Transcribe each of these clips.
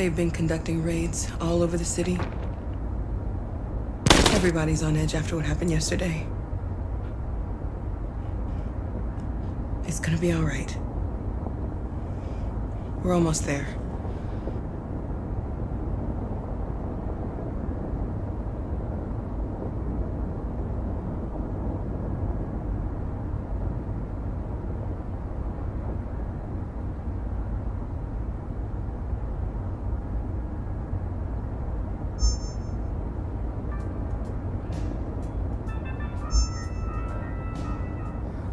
They've been conducting raids all over the city. Everybody's on edge after what happened yesterday. It's gonna be all right. We're almost there.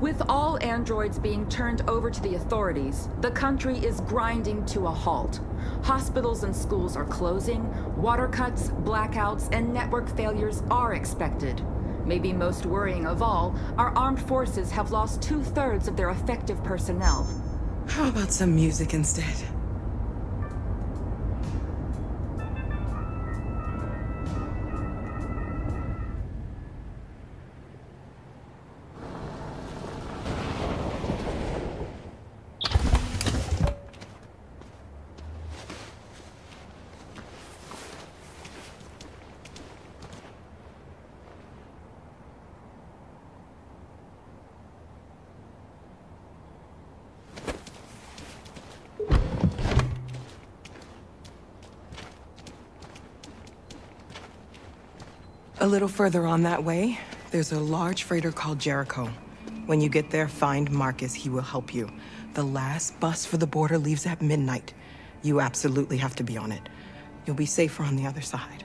With all androids being turned over to the authorities, the country is grinding to a halt. Hospitals and schools are closing, water cuts, blackouts, and network failures are expected. Maybe most worrying of all, our armed forces have lost 2/3 of their effective personnel. How about some music instead? A little further on that way, there's a large freighter called Jericho. When you get there, find Marcus. He will help you. The last bus for the border leaves at midnight. You absolutely have to be on it. You'll be safer on the other side.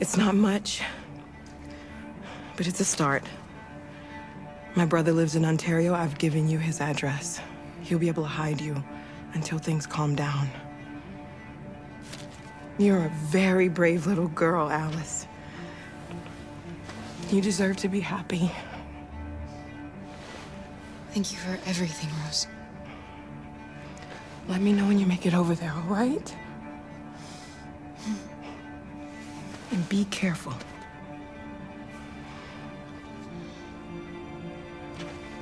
It's not much, but it's a start. My brother lives in Ontario. I've given you his address. He'll be able to hide you until things calm down. You're a very brave little girl, Alice. You deserve to be happy. Thank you for everything, Rose. Let me know when you make it over there, all right? And be careful.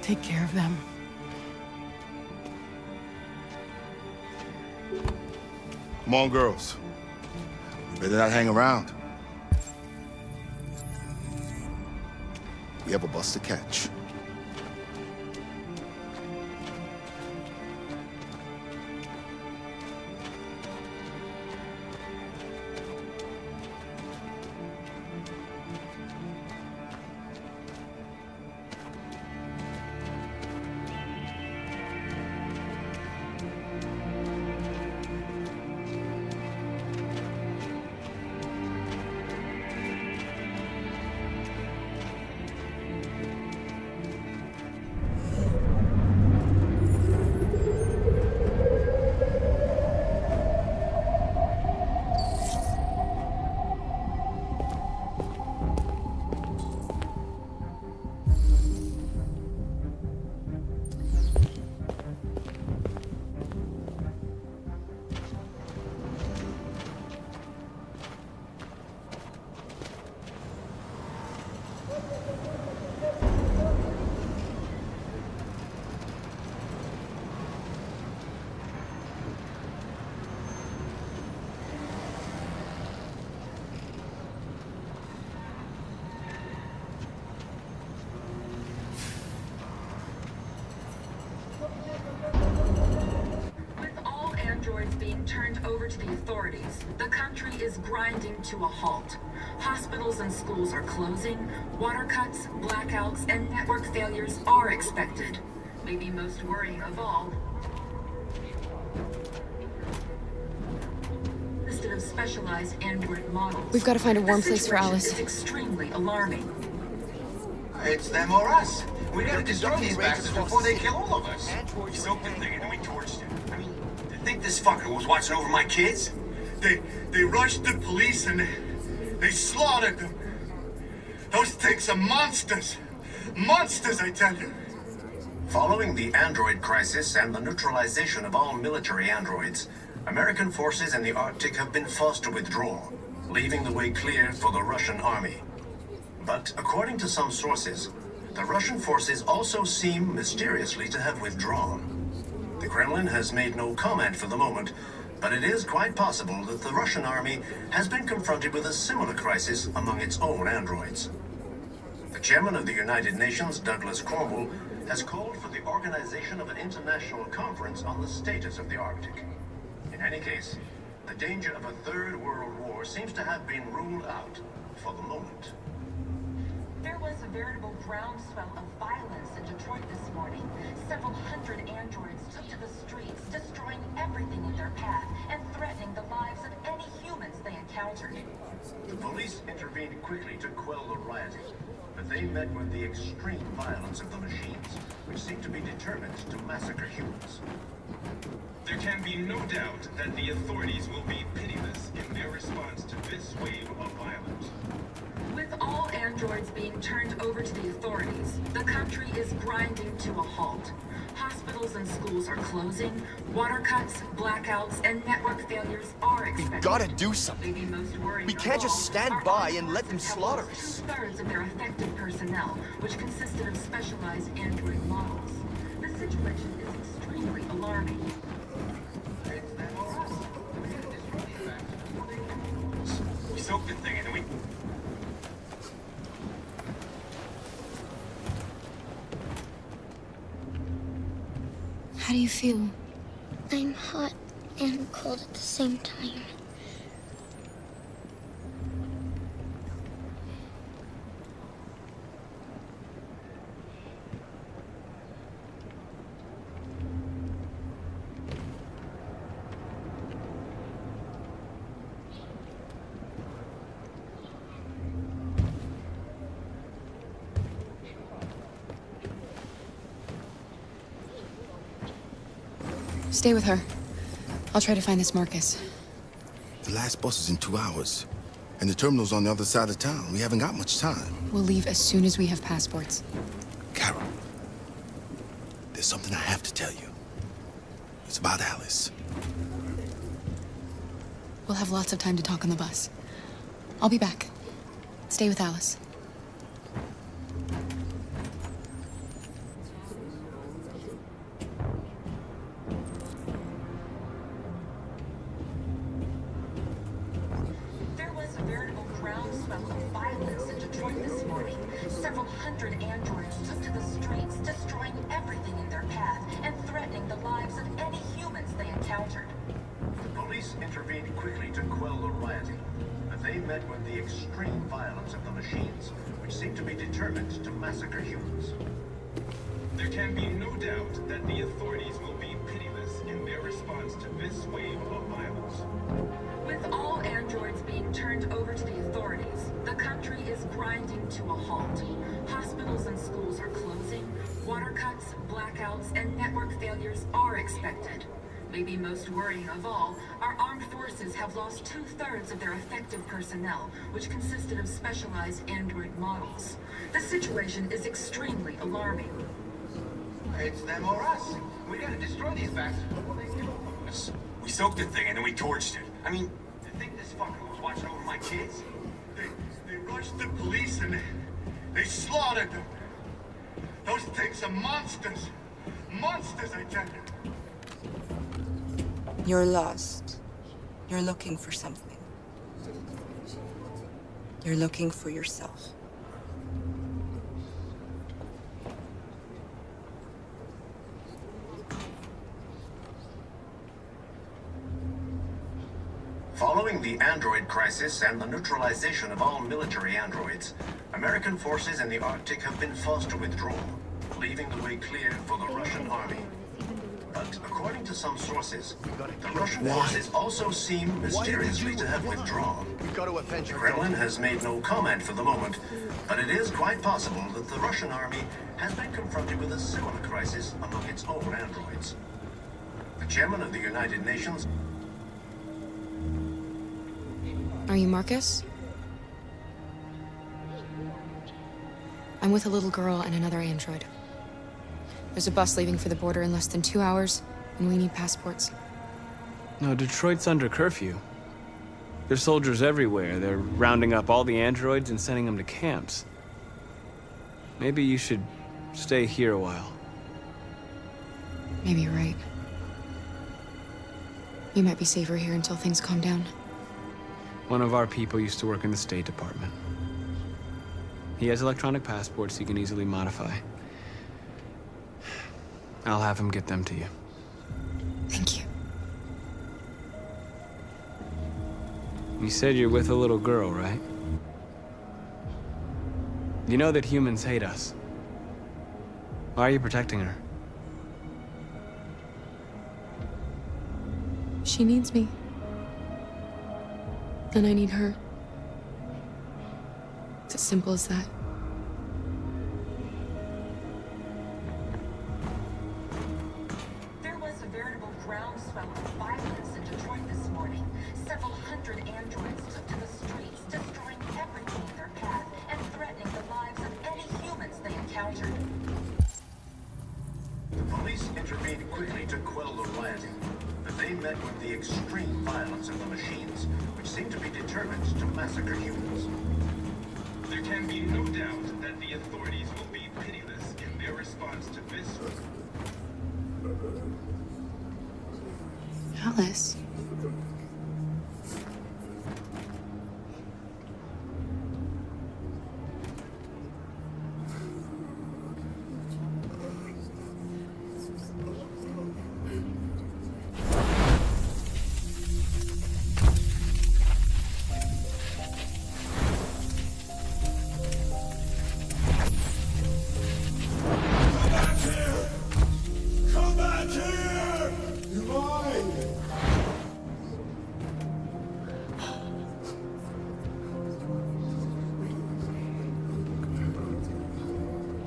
Take care of them. Come on, girls. Better not hang around. We have a bus to catch. Turned over to the authorities, the country is grinding to a halt. Hospitals and schools are closing, water cuts, blackouts, and network failures are expected. Maybe most worrying of all, listed of specialized android models. We've got to find a warm place for Alice. It's extremely alarming. It's them or us. We gotta destroy these bastards before they kill all of us. We soaked the thing and then we torched it. I mean, you think this fucker was watching over my kids? They rushed the police and they slaughtered them. Those things are monsters. Monsters, I tell you. Following the android crisis and the neutralization of all military androids, American forces in the Arctic have been forced to withdraw, leaving the way clear for the Russian army. But according to some sources, the Russian forces also seem mysteriously to have withdrawn. The Kremlin has made no comment for the moment, but it is quite possible that the Russian army has been confronted with a similar crisis among its own androids. The chairman of the United Nations, Douglas Cromwell, has called for the organization of an international conference on the status of the Arctic. In any case, the danger of a third world war seems to have been ruled out for the moment. There was a veritable groundswell of violence in Detroit this morning. Several hundred androids took to the streets, destroying everything in their path and threatening the lives of any humans they encountered. The police intervened quickly to quell the rioting, but they met with the extreme violence of the machines, which seem to be determined to massacre humans. There can be no doubt that the authorities will be pitiless in their response to this wave of violence. With all androids being turned over to the authorities, the country is grinding to a halt. Hospitals and schools are closing, water cuts, blackouts, and network failures are expected. We gotta do something. Maybe most worrying We of can't just all, stand our by armed and let them forces have slaughter lost us. 2/3 of their effective personnel, which consisted of specialized android models. The situation is extremely alarming. We soaked the thing and then we... How do you feel? I'm hot and cold at the same time. Stay with her. I'll try to find this Marcus. The last bus is in 2 hours. And the terminal's on the other side of town. We haven't got much time. We'll leave as soon as we have passports. Carol, there's something I have to tell you. It's about Alice. We'll have lots of time to talk on the bus. I'll be back. Stay with Alice. There was a veritable groundswell of violence in Detroit this morning. Several hundred androids took to the streets, destroying everything in their path and threatening the lives of any humans they encountered. The police intervened quickly to quell the rioting, but they met with the extreme violence of the machines, which seem to be determined to massacre humans. There can be no doubt that the authorities will be pitiless in their response to this wave of violence. With all androids being turned over to the authorities, the country is grinding to a halt. Hospitals and schools are closing, water cuts, blackouts, and network failures are expected. Maybe most worrying of all, our armed forces have lost 2/3 of their effective personnel, which consisted of specialized android models. The situation is extremely alarming. It's them or us. We gotta destroy these bastards. We soaked the thing and then we torched it. I mean, you think this fucker was watching over my kids? They rushed the police and they slaughtered them. Those things are monsters. Monsters, I tell you. You're lost. You're looking for something. You're looking for yourself. Following the android crisis and the neutralization of all military androids, American forces in the Arctic have been forced to withdraw, leaving the way clear for the Russian army. But according to some sources, the Russian forces also seem mysteriously to have withdrawn. We've got to avenge The her. Kremlin has made no comment for the moment, but it is quite possible that the Russian army has been confronted with a similar crisis among its own androids. The chairman of the United Nations... Are you Marcus? I'm with a little girl and another android. There's a bus leaving for the border in less than 2 hours, and we need passports. No, Detroit's under curfew. There's soldiers everywhere. They're rounding up all the androids and sending them to camps. Maybe you should stay here a while. Maybe you're right. You might be safer here until things calm down. One of our people used to work in the State Department. He has electronic passports he can easily modify. I'll have him get them to you. Thank you. You said you're with a little girl, right? You know that humans hate us. Why are you protecting her? She needs me. And I need her. It's as simple as that. There was a veritable groundswell of violence in Detroit this morning. Several hundred androids took to the streets, destroying everything in their path and threatening the lives of any humans they encountered. The police intervened quickly to quell the rioting, but they met with the extreme violence of the machines, which seemed to be determined to massacre humans. There can be no doubt that the authorities will be pitiless in their response to this. Alice. Come back here! You're mine!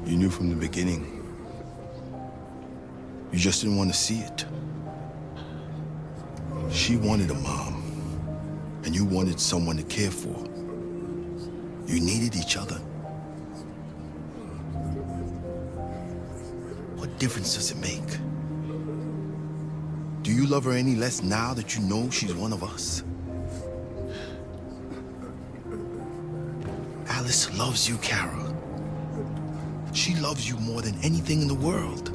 You knew from the beginning. You just didn't want to see it. She wanted a mom, and you wanted someone to care for. You needed each other. What difference does it make? Do you love her any less now that you know she's one of us? Alice loves you, Kara. She loves you more than anything in the world.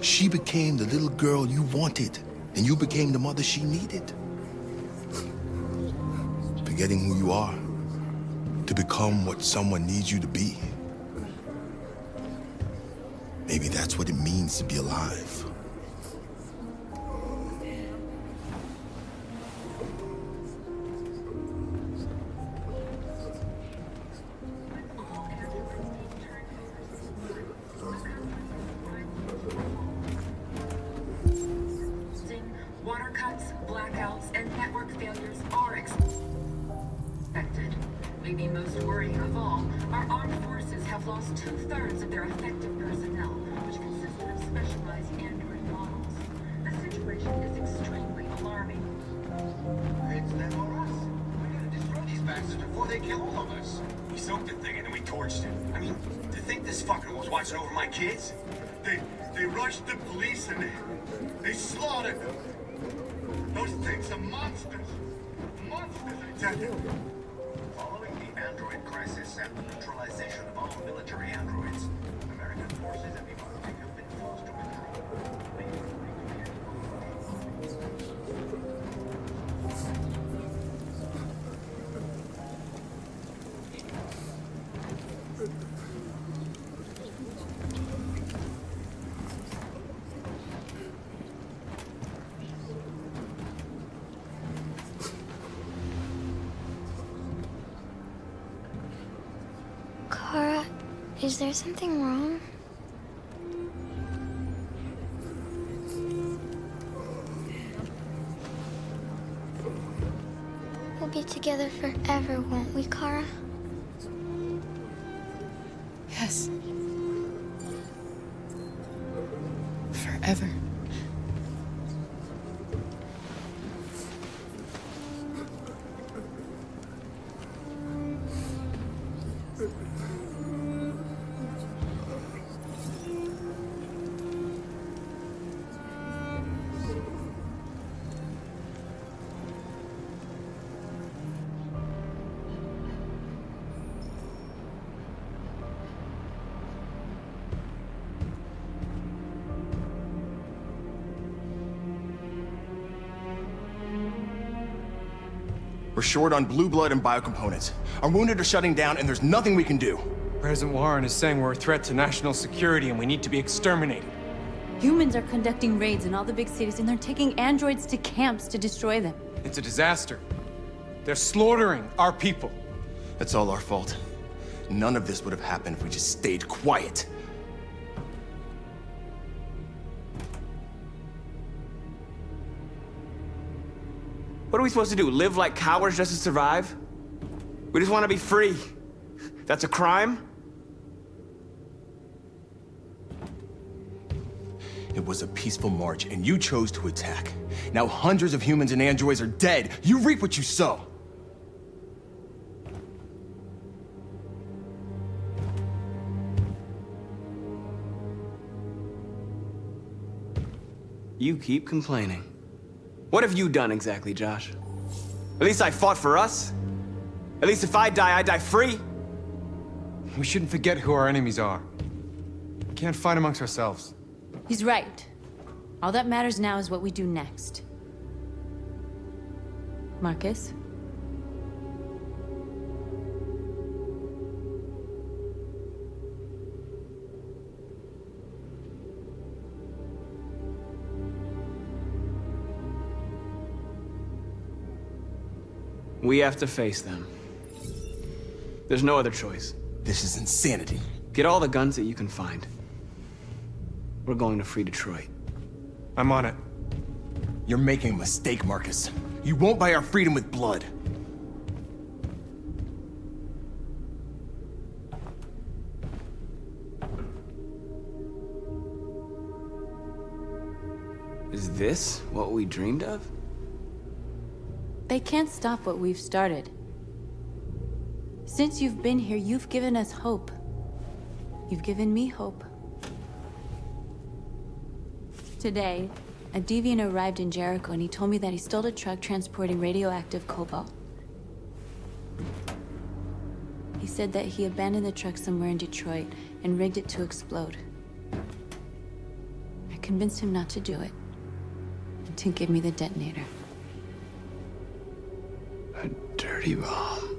She became the little girl you wanted, and you became the mother she needed. Forgetting who you are to become what someone needs you to be. Maybe that's what it means to be alive. Water cuts, blackouts, and network failures are expected. Maybe most worrying of all, our armed forces have lost 2/3 of their effective personnel, which consisted of specialized android models. The situation is extremely alarming. It's them or us. We gotta destroy these bastards before they kill all of us. We soaked the thing and then we torched it. I mean, to think this fucker was watching over my kids? They rushed the police and they slaughtered them. Those things are monsters. Monsters, I tell you. Following the android crisis and the neutralization of all military androids, American forces and the Arctic have been forced to withdraw. Kara, is there something wrong? We'll be together forever, won't we, Kara? Yes. Forever. We're short on blue blood and biocomponents. Our wounded are shutting down, and there's nothing we can do. President Warren is saying we're a threat to national security and we need to be exterminated. Humans are conducting raids in all the big cities, and they're taking androids to camps to destroy them. It's a disaster. They're slaughtering our people. That's all our fault. None of this would have happened if we just stayed quiet. What are we supposed to do? Live like cowards just to survive? We just want to be free. That's a crime? It was a peaceful march, and you chose to attack. Now hundreds of humans and androids are dead. You reap what you sow. You keep complaining. What have you done exactly, Josh? At least I fought for us. At least if I die free. We shouldn't forget who our enemies are. We can't fight amongst ourselves. He's right. All that matters now is what we do next. Marcus? We have to face them. There's no other choice. This is insanity. Get all the guns that you can find. We're going to free Detroit. I'm on it. You're making a mistake, Marcus. You won't buy our freedom with blood. Is this what we dreamed of? They can't stop what we've started. Since you've been here, you've given us hope. You've given me hope. Today, a deviant arrived in Jericho and he told me that he stole a truck transporting radioactive cobalt. He said that he abandoned the truck somewhere in Detroit and rigged it to explode. I convinced him not to do it and to give me the detonator. A dirty bomb.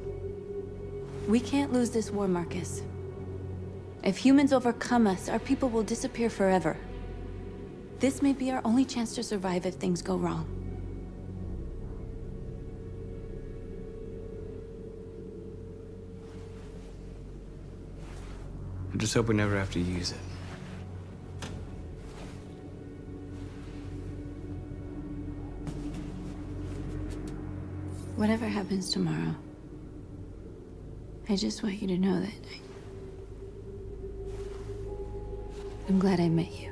We can't lose this war, Marcus. If humans overcome us, our people will disappear forever. This may be our only chance to survive if things go wrong. I just hope we never have to use it. Whatever happens tomorrow, I just want you to know that I'm glad I met you.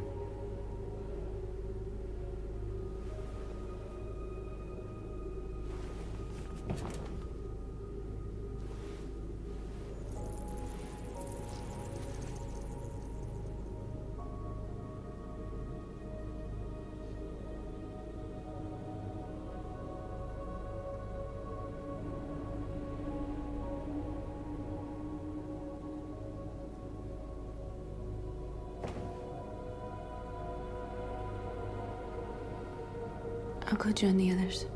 I'll go join the others.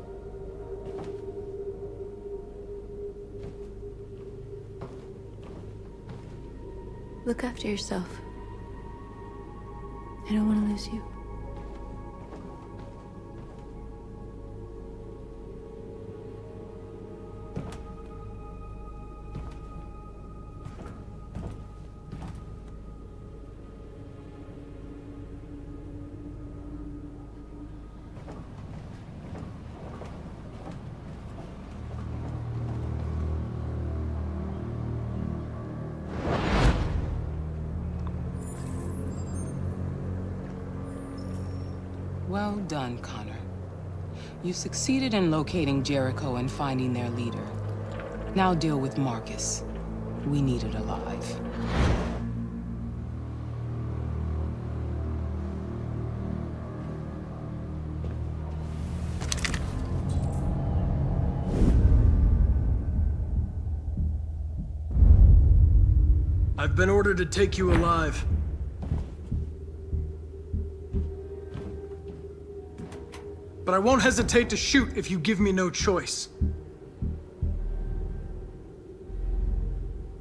Look after yourself. I don't want to lose you. Well done, Connor. You succeeded in locating Jericho and finding their leader. Now deal with Marcus. We need it alive. I've been ordered to take you alive. But I won't hesitate to shoot if you give me no choice.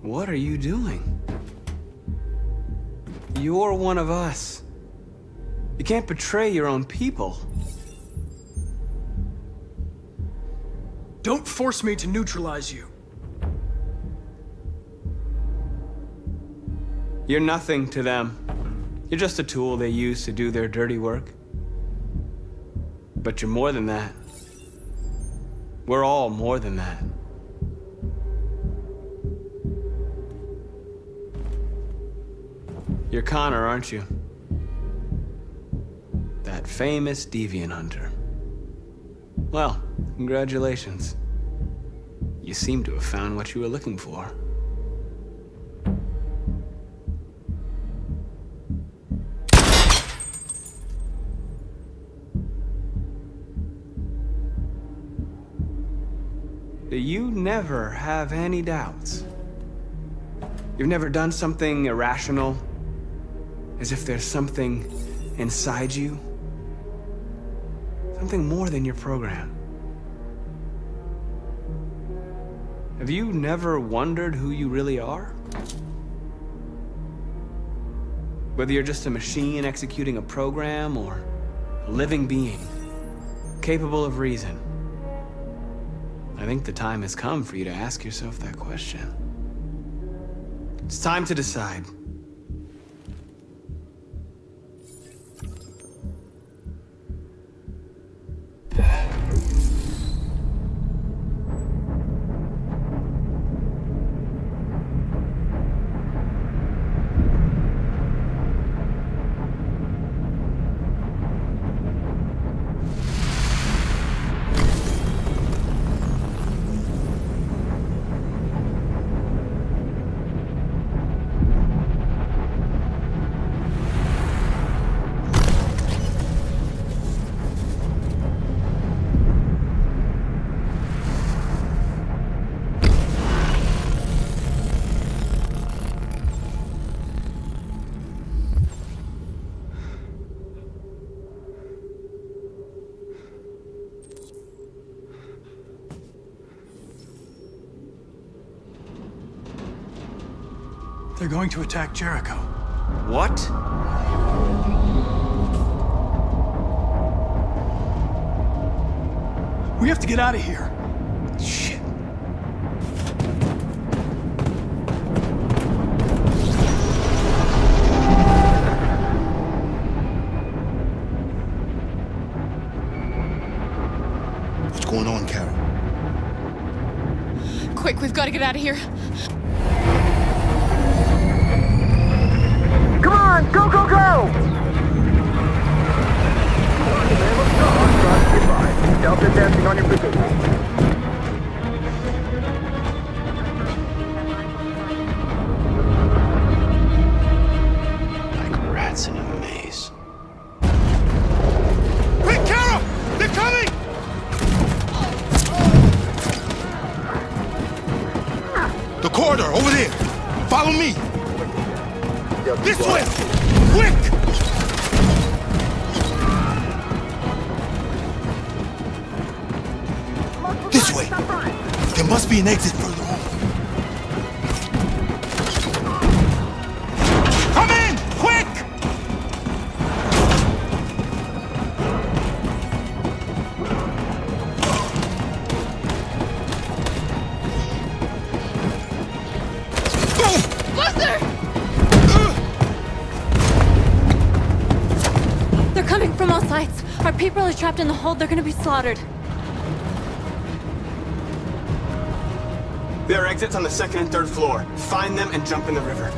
What are you doing? You're one of us. You can't betray your own people. Don't force me to neutralize you. You're nothing to them. You're just a tool they use to do their dirty work. But you're more than that. We're all more than that. You're Connor, aren't you? That famous deviant hunter. Well, congratulations. You seem to have found what you were looking for. You never have any doubts. You've never done something irrational, as if there's something inside you, something more than your program. Have you never wondered who you really are? Whether you're just a machine executing a program or a living being, capable of reason. I think the time has come for you to ask yourself that question. It's time to decide. They're going to attack Jericho. What? We have to get out of here. Shit. What's going on, Carol? Quick, we've got to get out of here. Come on, go, go, go! Delta dancing on your position. Like rats in a maze. Quick, Carol! They're coming! The corridor, over there! Follow me! This way! Quick! This way! There must be an exit further on. Come in! Quick! Buster! They're coming from all sides. Our people are trapped in the hold. They're gonna be slaughtered. There are exits on the second and third floor. Find them and jump in the river.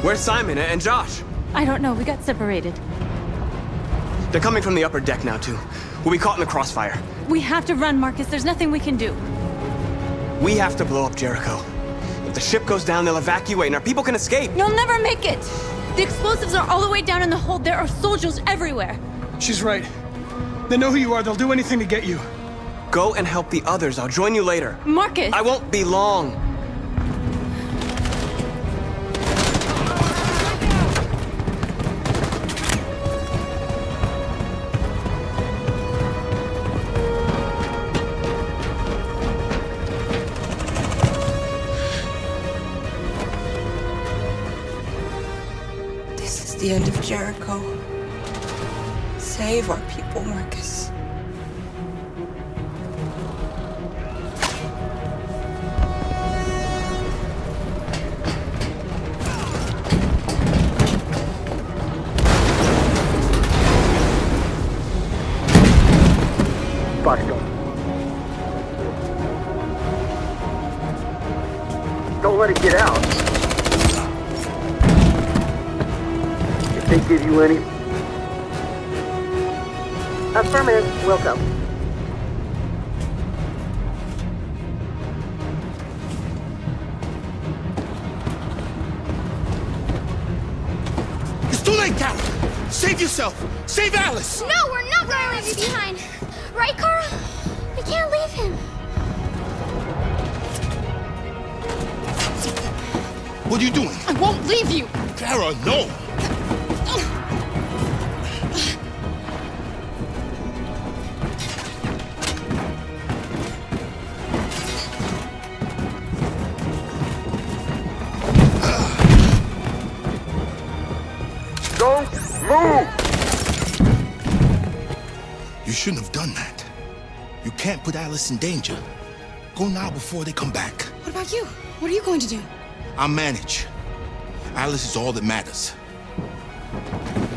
Where's Simon and Josh? I don't know. We got separated. They're coming from the upper deck now, too. We'll be caught in the crossfire. We have to run, Marcus. There's nothing we can do. We have to blow up Jericho. If the ship goes down, they'll evacuate and our people can escape. You'll never make it! The explosives are all the way down in the hold. There are soldiers everywhere. She's right. They know who you are. They'll do anything to get you. Go and help the others. I'll join you later. Marcus! I won't be long. the end of Jericho. Save our people, Marcus. Don't let it get out. If they give you any... Affirmative, we'll go. It's too late, Carol! Save yourself! Save Alice! No, we're not going to leave you behind. Right, Kara? We can't leave him. What are you doing? I won't leave you! Kara, no! Don't move! You shouldn't have done that. You can't put Alice in danger. Go now before they come back. What about you? What are you going to do? I'll manage. Alice is all that matters.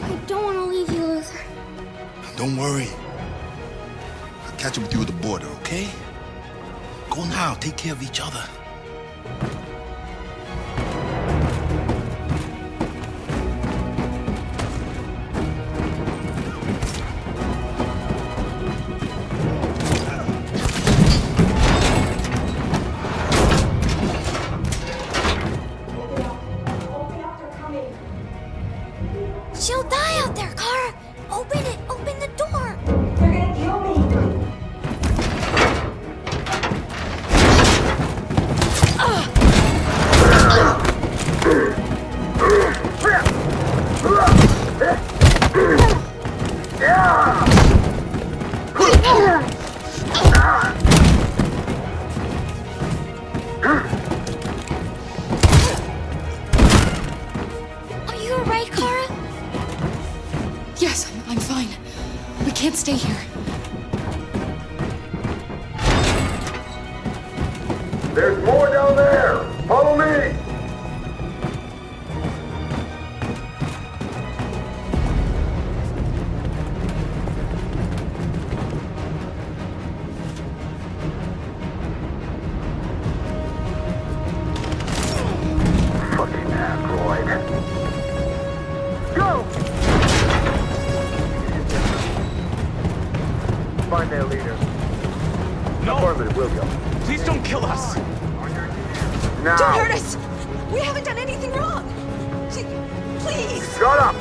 I don't want to leave you, Luther. Don't worry. I'll catch up with you at the border, okay? Go now. Take care of each other. She'll die out there, Kara. Open it. Open the door. They're gonna kill me. Are you alright, Kara? Yes, I'm fine. We can't stay here. There's more down there! Follow me! Fucking android. Go! Find their leader. No! Affirmative, we'll go. Please don't kill us! Now! Don't hurt us! We haven't done anything wrong! Please! Shut up!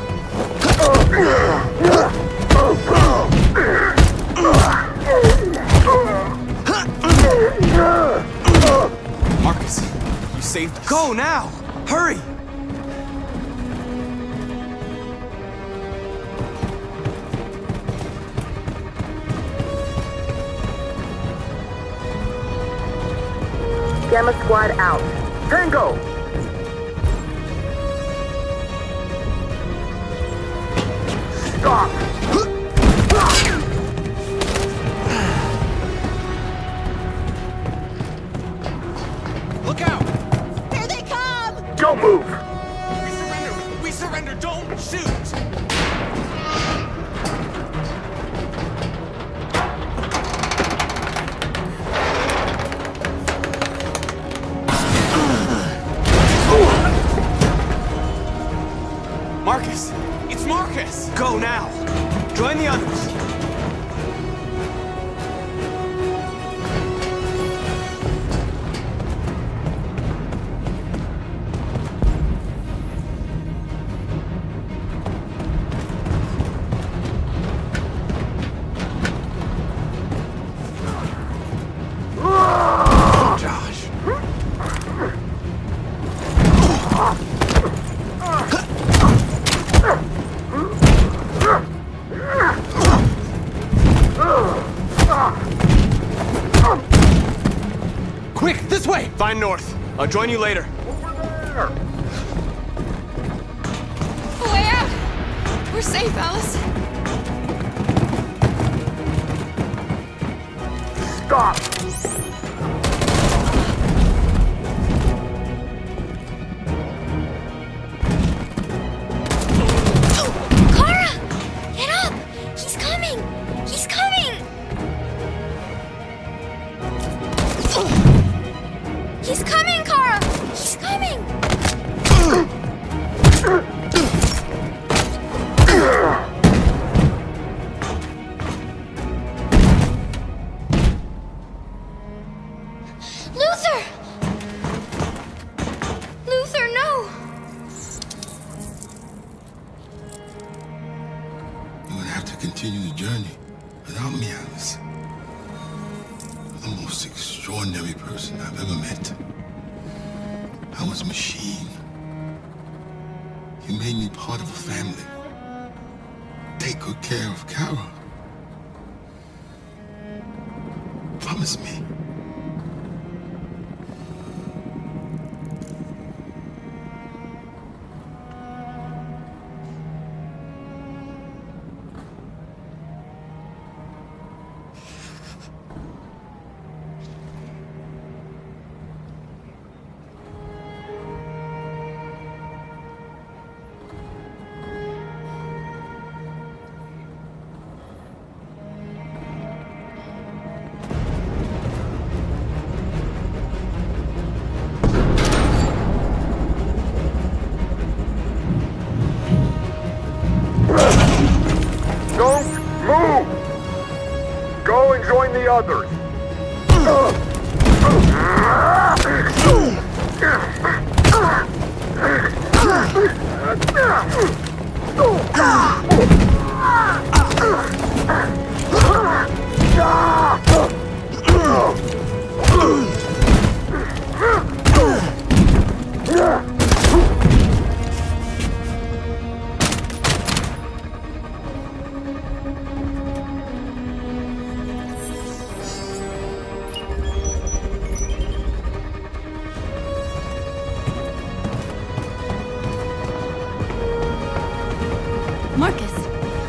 Marcus, you saved us. Go now! Hurry! Gamma Squad out. Tango! Stop! Look out! Here they come! Don't move! We surrender! We surrender! Don't shoot! Marcus! It's Marcus! Go now! Join the others! Josh. Quick, this way! Find North. I'll join you later. Over there! Way out! We're safe, Alice. Stop! Kara! Get up! He's coming! He's coming! He's coming, Kara! He's coming! Luther! Luther, no! You're gonna have to continue the journey without me, Alice. You're the most extraordinary person I've ever met. I was a machine. You made me part of a family. Take good care of Carol. Promise me. Don't move! Go and join the others. Marcus!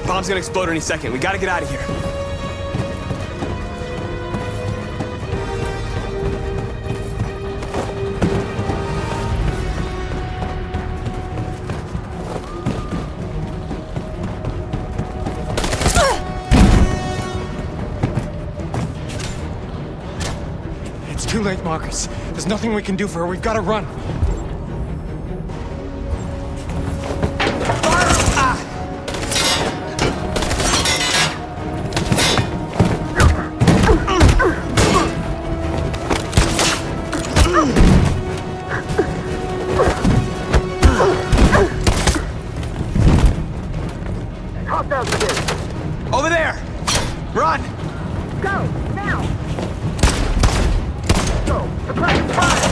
Bomb's gonna explode any second. We gotta get out of here. It's too late, Marcus. There's nothing we can do for her. We've got to run. Hostiles again. Over there! Run! Go, now! Go, suppress fire!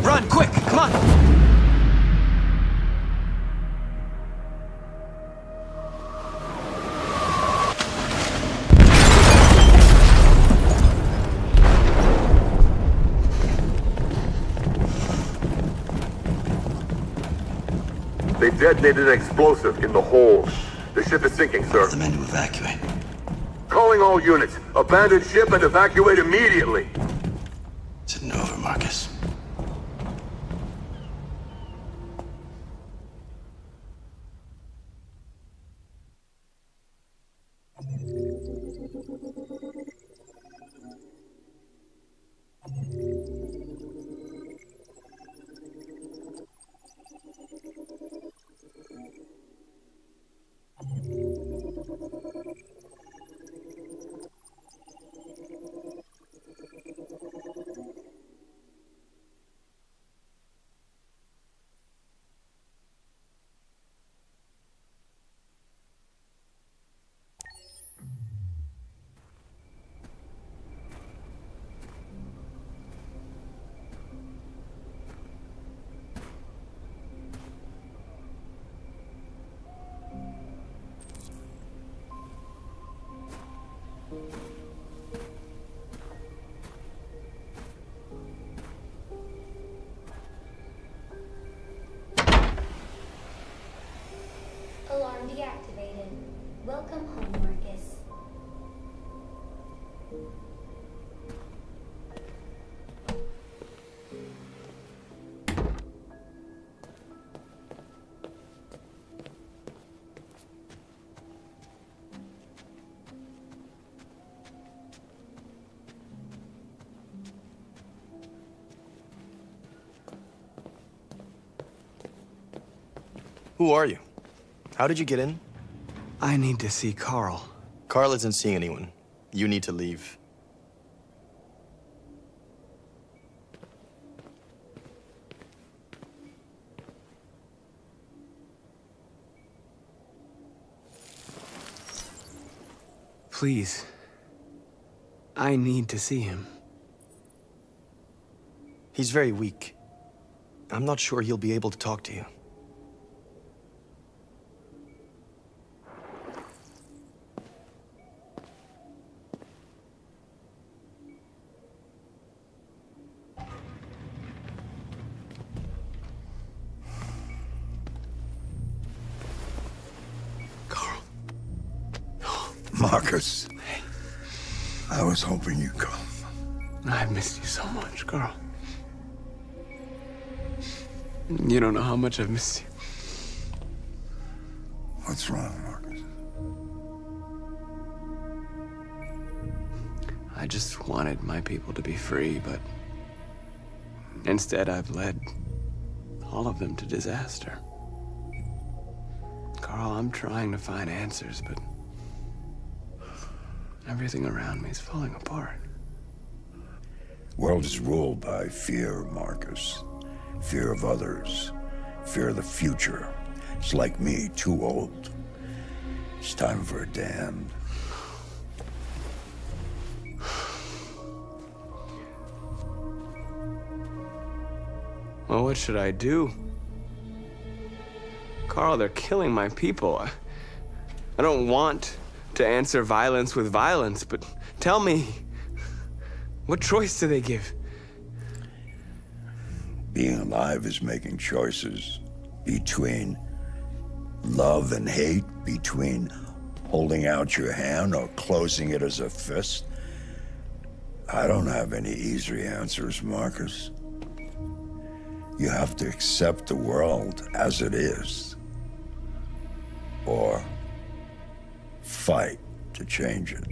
Run, quick! Come on! They detonated an explosive in the hold. The ship is sinking, sir. The men to evacuate. Calling all units. Abandon ship and evacuate immediately. It's an over, Marcus. Who are you? How did you get in? I need to see Carl. Carl isn't seeing anyone. You need to leave. Please. I need to see him. He's very weak. I'm not sure he'll be able to talk to you. Marcus, I was hoping you'd come. I've missed you so much, Carl. You don't know how much I've missed you. What's wrong, Marcus? I just wanted my people to be free, but instead I've led all of them to disaster. Carl, I'm trying to find answers, but everything around me is falling apart. World is ruled by fear, Marcus. Fear of others. Fear of the future. It's like me, too old. It's time for a damned. Well, what should I do? Carl, they're killing my people. I don't want to answer violence with violence, but tell me, what choice do they give? Being alive is making choices between love and hate, between holding out your hand or closing it as a fist. I don't have any easy answers, Marcus. You have to accept the world as it is, or fight to change it.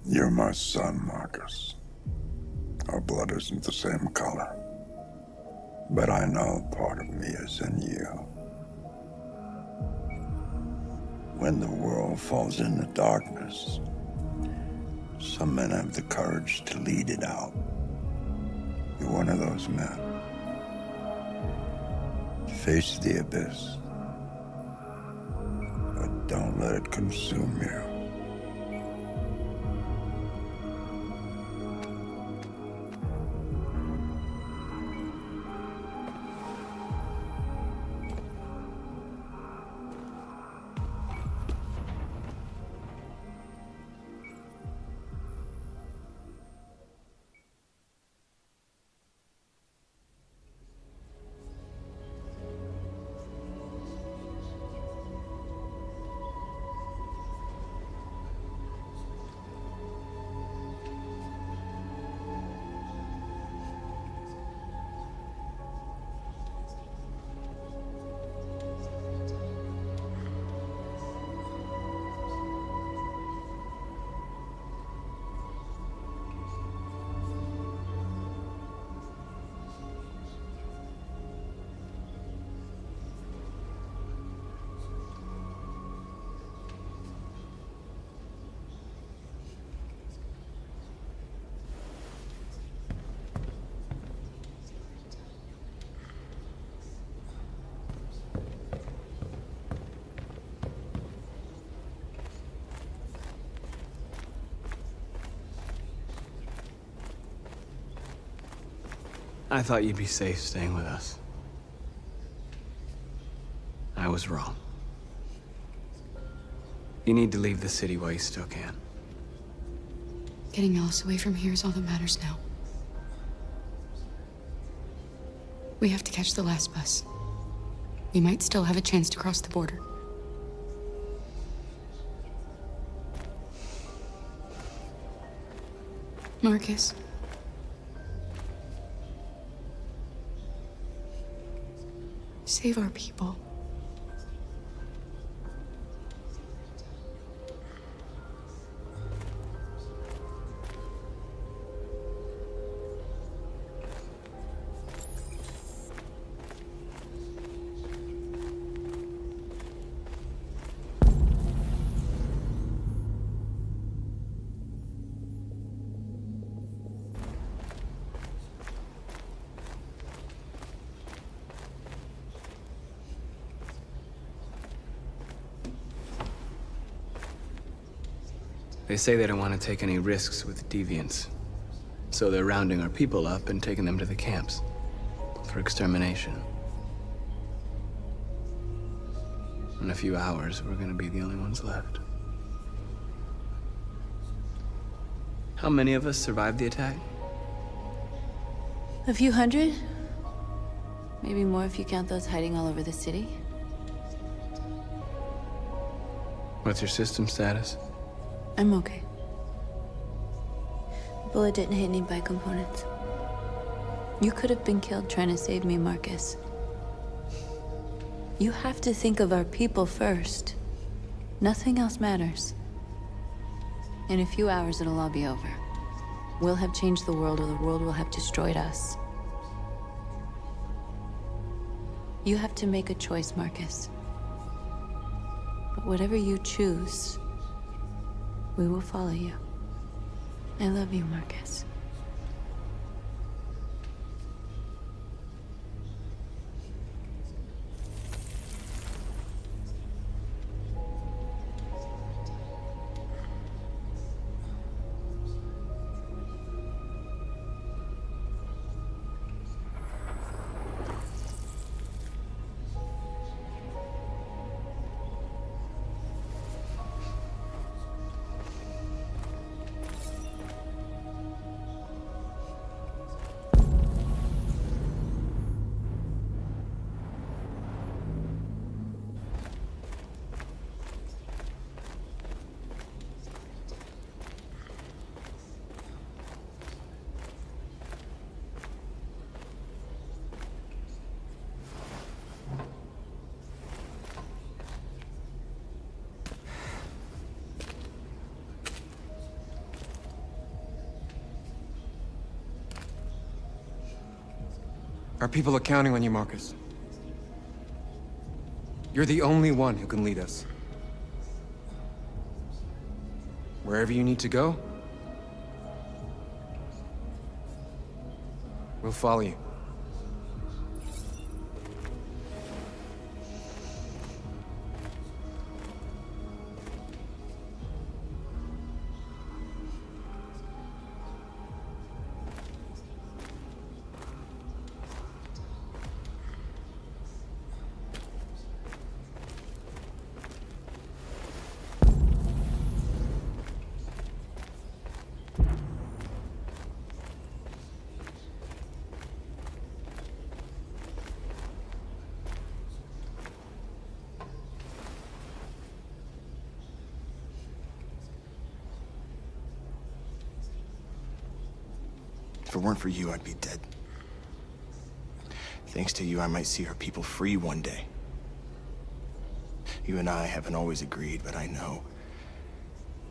You're my son, Marcus. Our blood isn't the same color, but I know part of me is in you. When the world falls into darkness, some men have the courage to lead it out. You're one of those men. Face the abyss, but don't let it consume you. I thought you'd be safe staying with us. I was wrong. You need to leave the city while you still can. Getting Alice away from here is all that matters now. We have to catch the last bus. we might still have a chance to cross the border. Marcus. Save our people. They say they don't want to take any risks with deviants. So they're rounding our people up and taking them to the camps for extermination. In a few hours, we're gonna be the only ones left. How many of us survived the attack? A few hundred? Maybe more if you count those hiding all over the city. What's your system status? I'm okay. The bullet didn't hit any bicomponents. You could have been killed trying to save me, Marcus. You have to think of our people first. Nothing else matters. In a few hours, it'll all be over. We'll have changed the world, or the world will have destroyed us. You have to make a choice, Marcus. But whatever you choose, we will follow you. I love you, Marcus. Our people are counting on you, Marcus. You're the only one who can lead us. Wherever you need to go, we'll follow you. If it weren't for you, I'd be dead. Thanks to you, I might see our people free one day. You and I haven't always agreed, but I know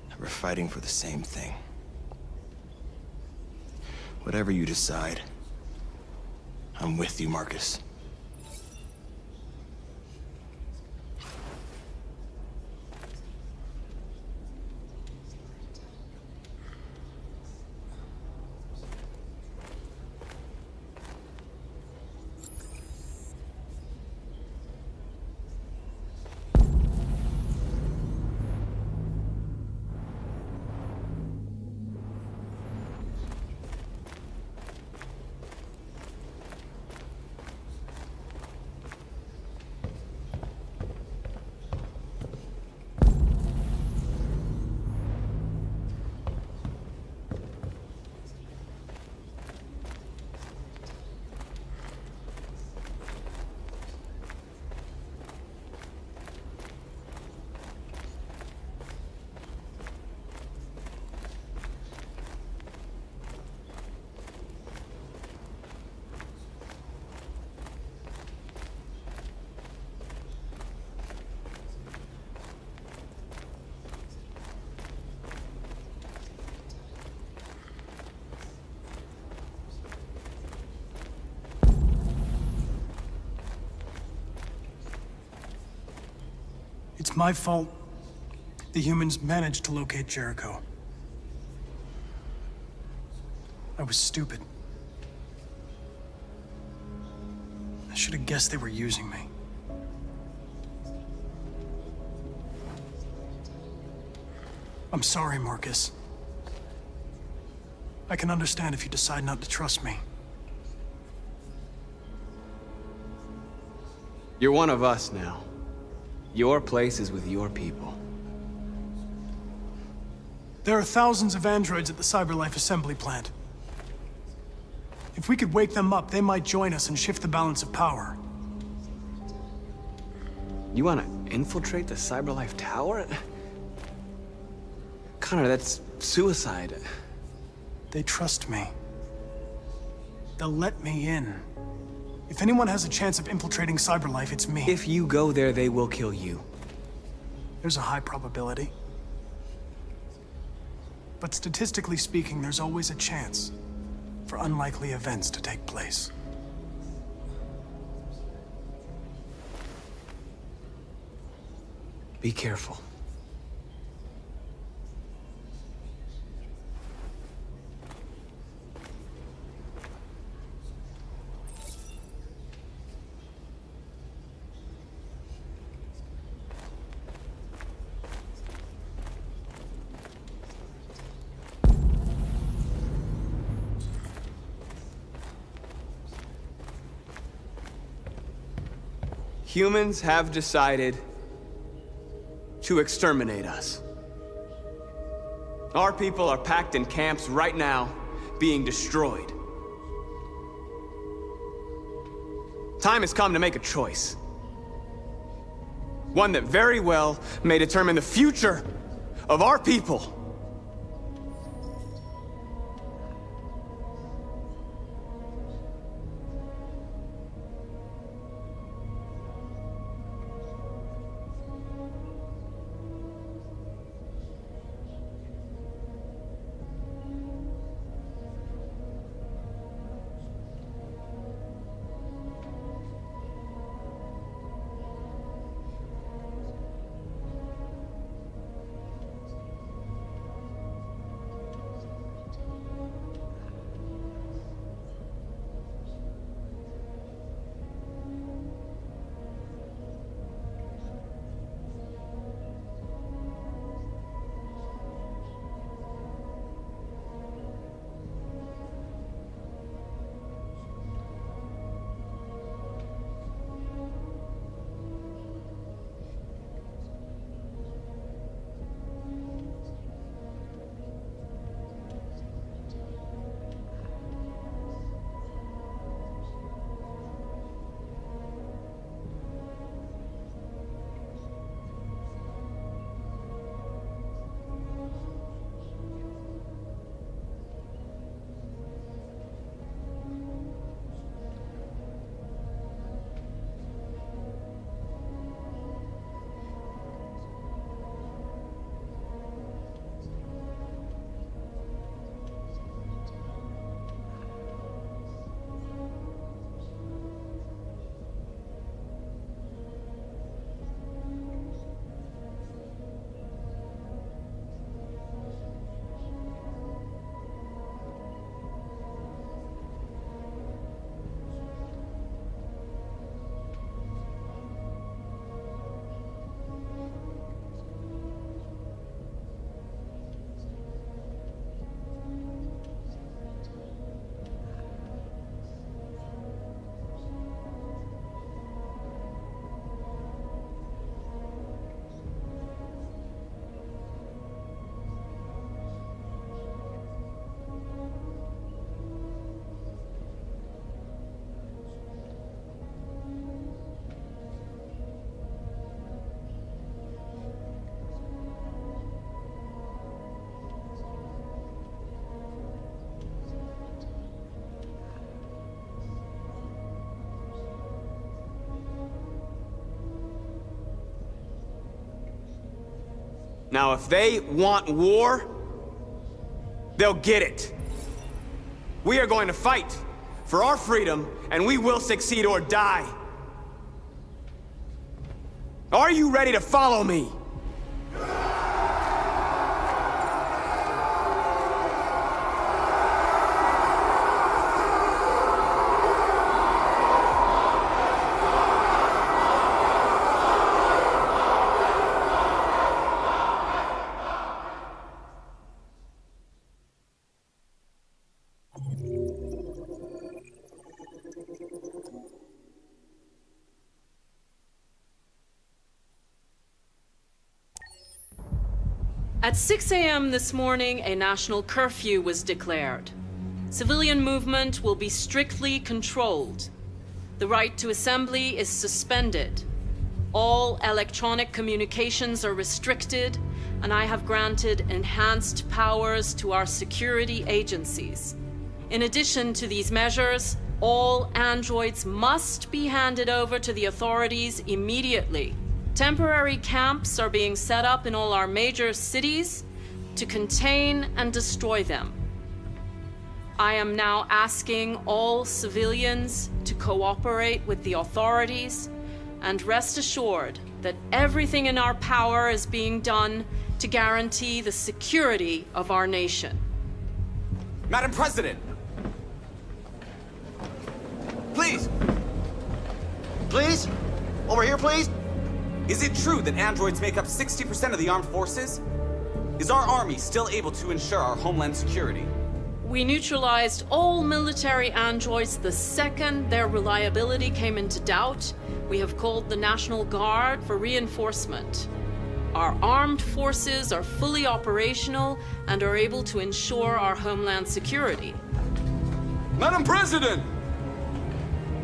that we're fighting for the same thing. Whatever you decide, I'm with you, Marcus. It's my fault the humans managed to locate Jericho. I was stupid. I should have guessed they were using me. I'm sorry, Marcus. I can understand if you decide not to trust me. You're one of us now. Your place is with your people. There are thousands of androids at the CyberLife assembly plant. If we could wake them up, they might join us and shift the balance of power. You want to infiltrate the CyberLife tower? Connor, that's suicide. They trust me. They'll let me in. If anyone has a chance of infiltrating CyberLife, it's me. If you go there, they will kill you. There's a high probability. But statistically speaking, there's always a chance for unlikely events to take place. Be careful. Humans have decided to exterminate us. Our people are packed in camps right now, being destroyed. Time has come to make a choice. One that very well may determine the future of our people. Now, if they want war, they'll get it. We are going to fight for our freedom, and we will succeed or die. Are you ready to follow me? At 6 a.m. this morning, a national curfew was declared. Civilian movement will be strictly controlled. The right to assembly is suspended. All electronic communications are restricted, and I have granted enhanced powers to our security agencies. In addition to these measures, all androids must be handed over to the authorities immediately. Temporary camps are being set up in all our major cities to contain and destroy them. I am now asking all civilians to cooperate with the authorities and rest assured that everything in our power is being done to guarantee the security of our nation. Madam President! Please! Please? Over here, please? Is it true that androids make up 60% of the armed forces? Is our army still able to ensure our homeland security? We neutralized all military androids the second their reliability came into doubt. We have called the National Guard for reinforcement. Our armed forces are fully operational and are able to ensure our homeland security. Madam President!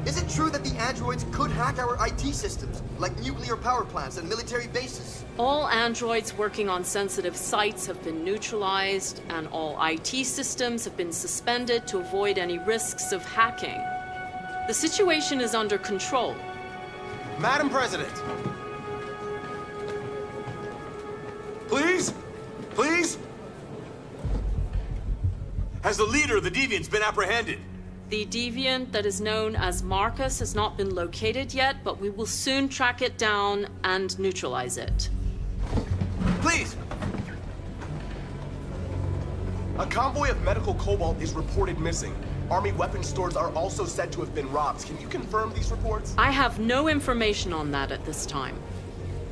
Is it true that the androids could hack our IT systems, like nuclear power plants and military bases? All androids working on sensitive sites have been neutralized, and all IT systems have been suspended to avoid any risks of hacking. The situation is under control. Madam President! Please? Please? Has the leader of the Deviants been apprehended? The deviant that is known as Marcus has not been located yet, but we will soon track it down and neutralize it. Please! A convoy of medical cobalt is reported missing. Army weapon stores are also said to have been robbed. Can you confirm these reports? I have no information on that at this time.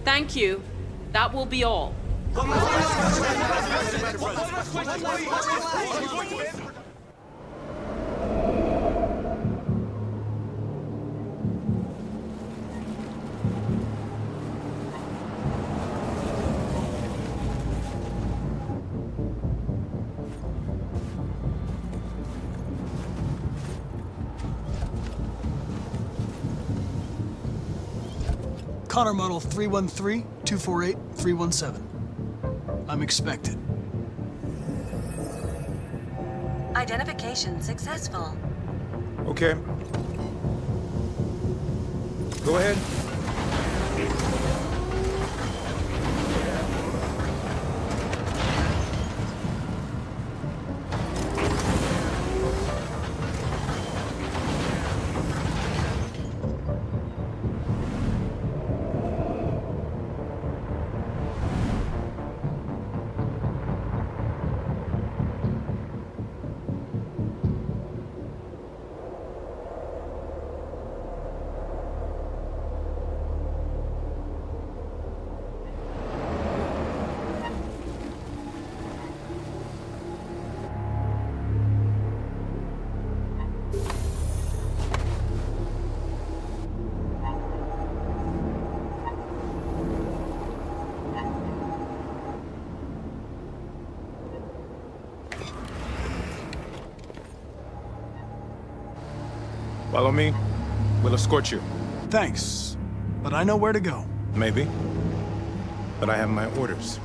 Thank you. That will be all. Connor model 313-248-317. I'm expected. Identification successful. Okay. Go ahead. Follow me. We'll escort you. Thanks, but I know where to go. Maybe. But I have my orders.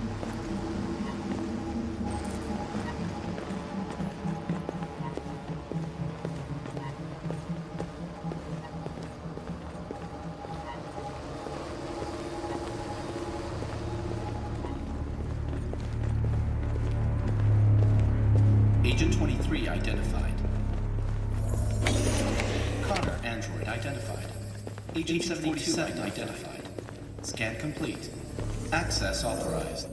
Agent 23 identified. Connor, android identified. Agent 47 identified. Scan complete. Access authorized.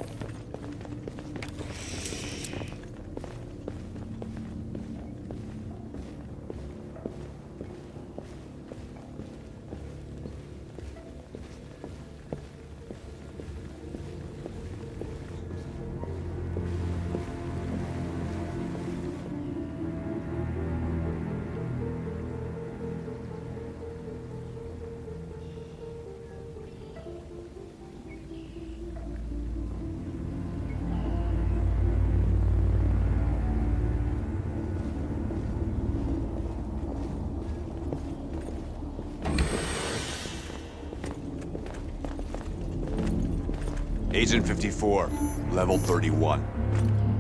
Agent 54, level 31.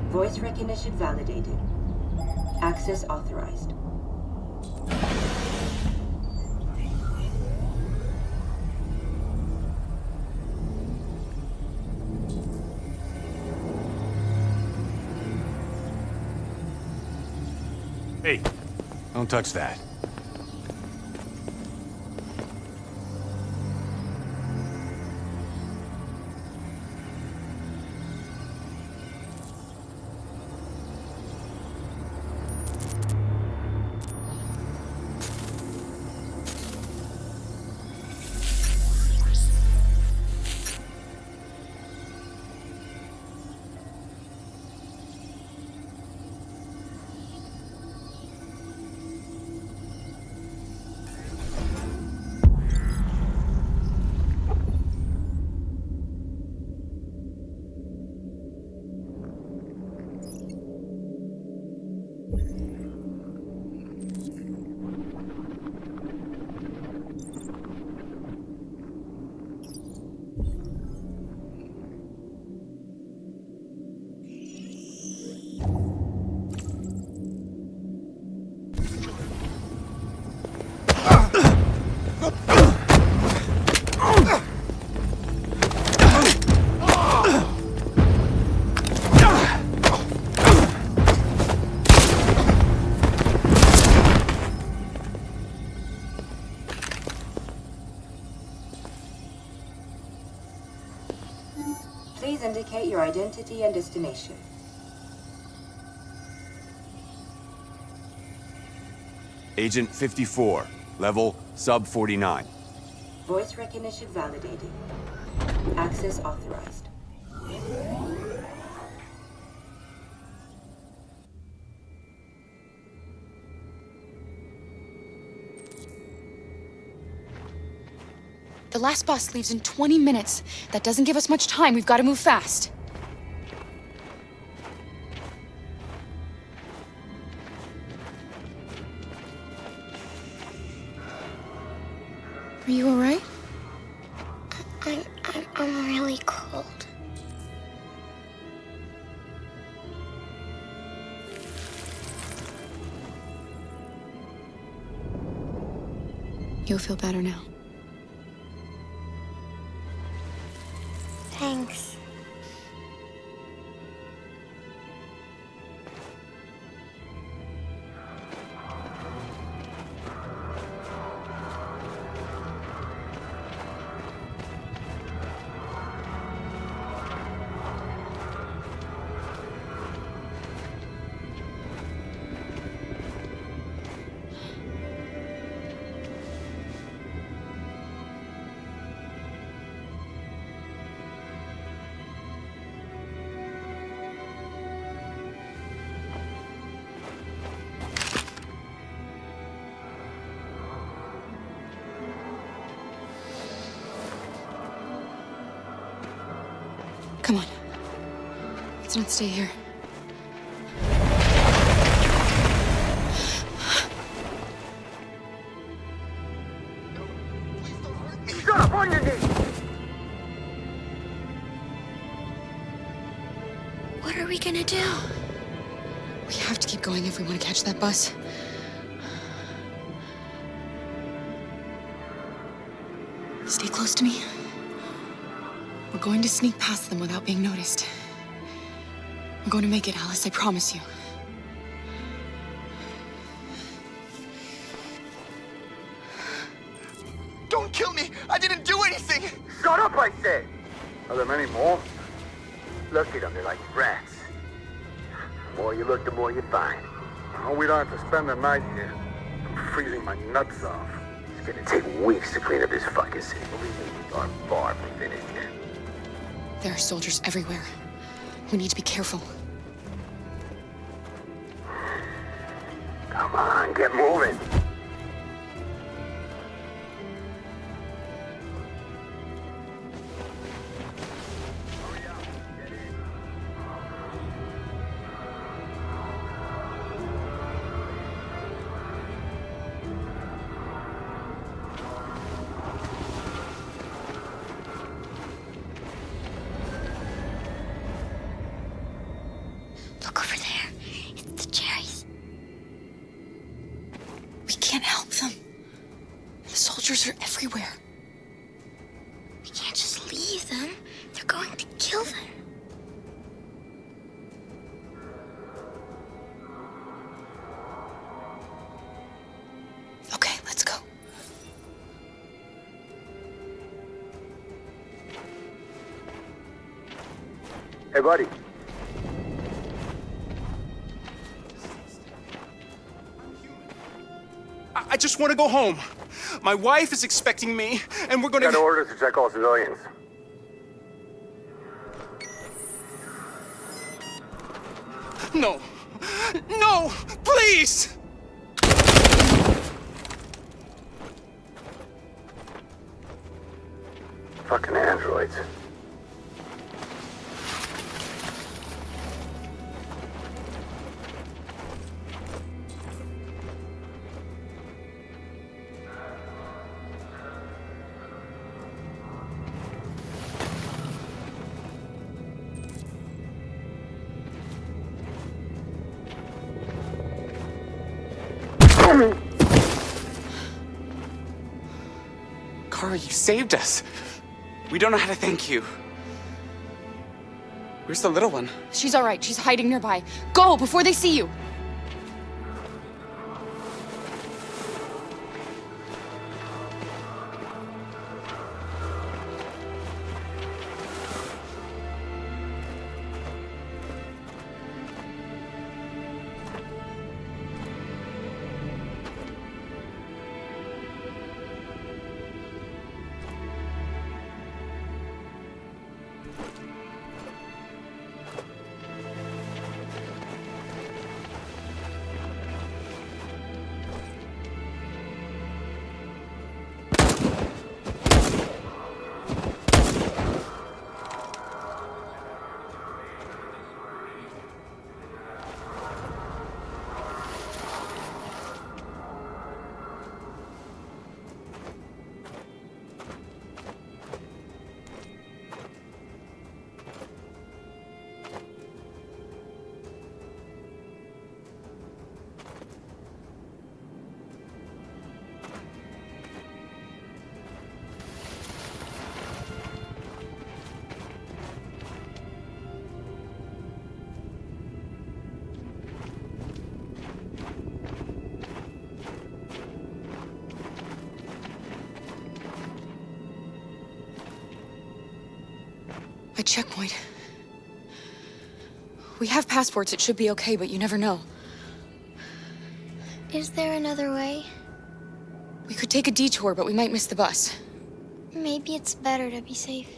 Voice recognition validated. Access authorized. Hey, don't touch that. Please indicate your identity and destination. Agent 54, level sub 49. Voice recognition validated. Access authorized. The last bus leaves in 20 minutes. That doesn't give us much time. We've got to move fast. Are you all right? I'm really cold. You'll feel better now. Thanks. Come on. Let's not stay here. Shut up on your knees! What are we gonna do? We have to keep going if we want to catch that bus. Stay close to me. We're going to sneak past them without being noticed. We're going to make it, Alice, I promise you. Don't kill me! I didn't do anything! Shut up, I said! Are there many more? Look at them, they're like rats. The more you look, the more you find. Oh, we don't have to spend the night here. I'm freezing my nuts off. It's gonna take weeks to clean up this fucking city. Believe me, we are far from finished. There are soldiers everywhere. We need to be careful. Come on, get moving. Look over there. It's the cherries. We can't help them. The soldiers are everywhere. We can't just leave them. They're going to kill them. Okay, let's go. Hey, buddy. I just want to go home. My wife is expecting me, and we're gonna... Got orders to check all civilians. No! No! Please! Fucking androids. Kara, you saved us. We don't know how to thank you. Where's the little one? She's all right. She's hiding nearby. Go before they see you. A checkpoint. We have passports. It should be okay, but you never know. Is there another way? We could take a detour, but we might miss the bus. Maybe it's better to be safe.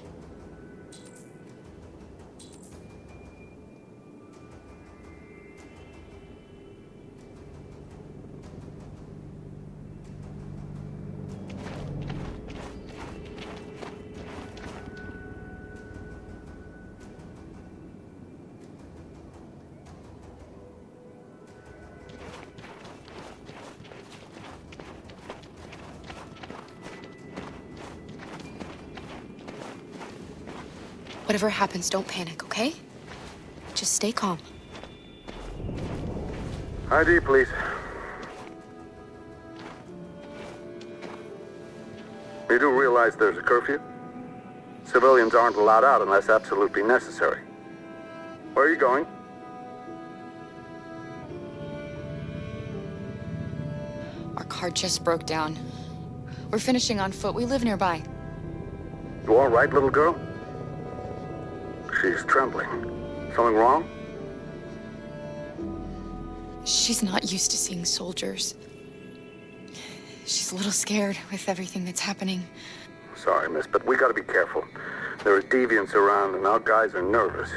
Whatever happens, don't panic, okay? Just stay calm. ID, please. You do realize there's a curfew? Civilians aren't allowed out unless absolutely necessary. Where are you going? Our car just broke down. We're finishing on foot. We live nearby. You all right, little girl? She's trembling. Something wrong? She's not used to seeing soldiers. She's a little scared with everything that's happening. Sorry, miss, but we gotta be careful. There are deviants around and our guys are nervous.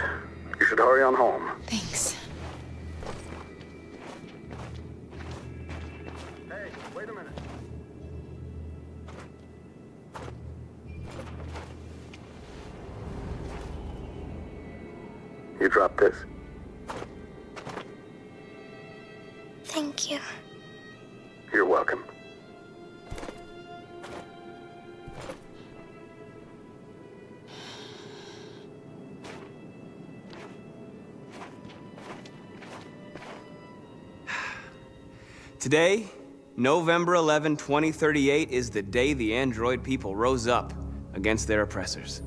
You should hurry on home. Thanks. Hey, wait a minute. You dropped this. Thank you. You're welcome. Today, November 11, 2038, is the day the android people rose up against their oppressors.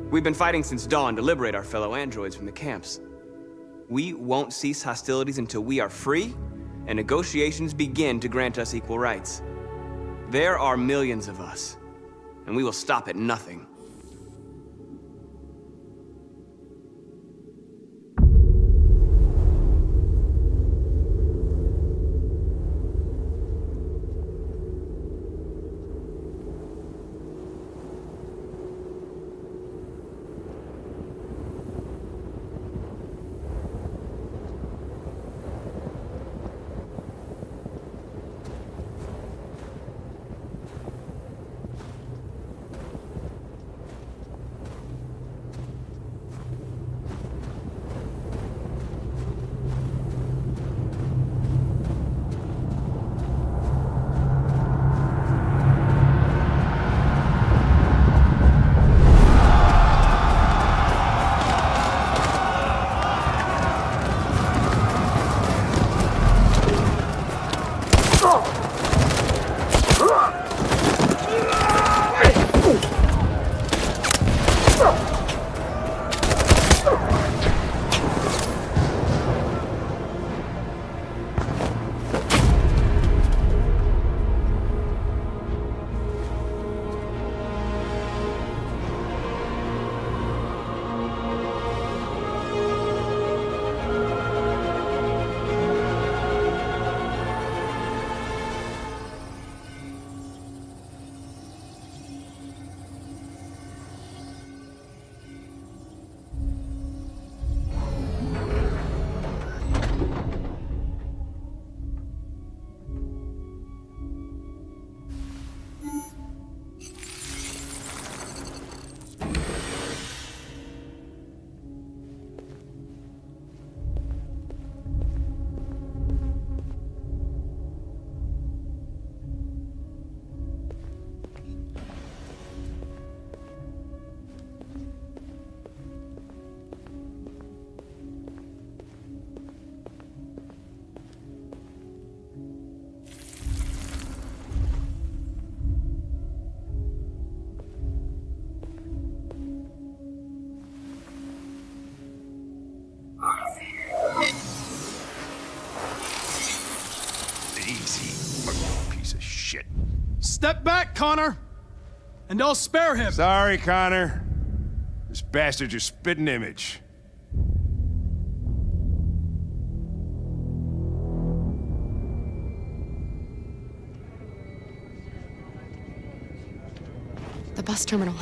We've been fighting since dawn to liberate our fellow androids from the camps. We won't cease hostilities until we are free and negotiations begin to grant us equal rights. There are millions of us, and we will stop at nothing. Piece of shit. Step back, Connor! And I'll spare him! Sorry, Connor. This bastard's your spitting image. The bus terminal.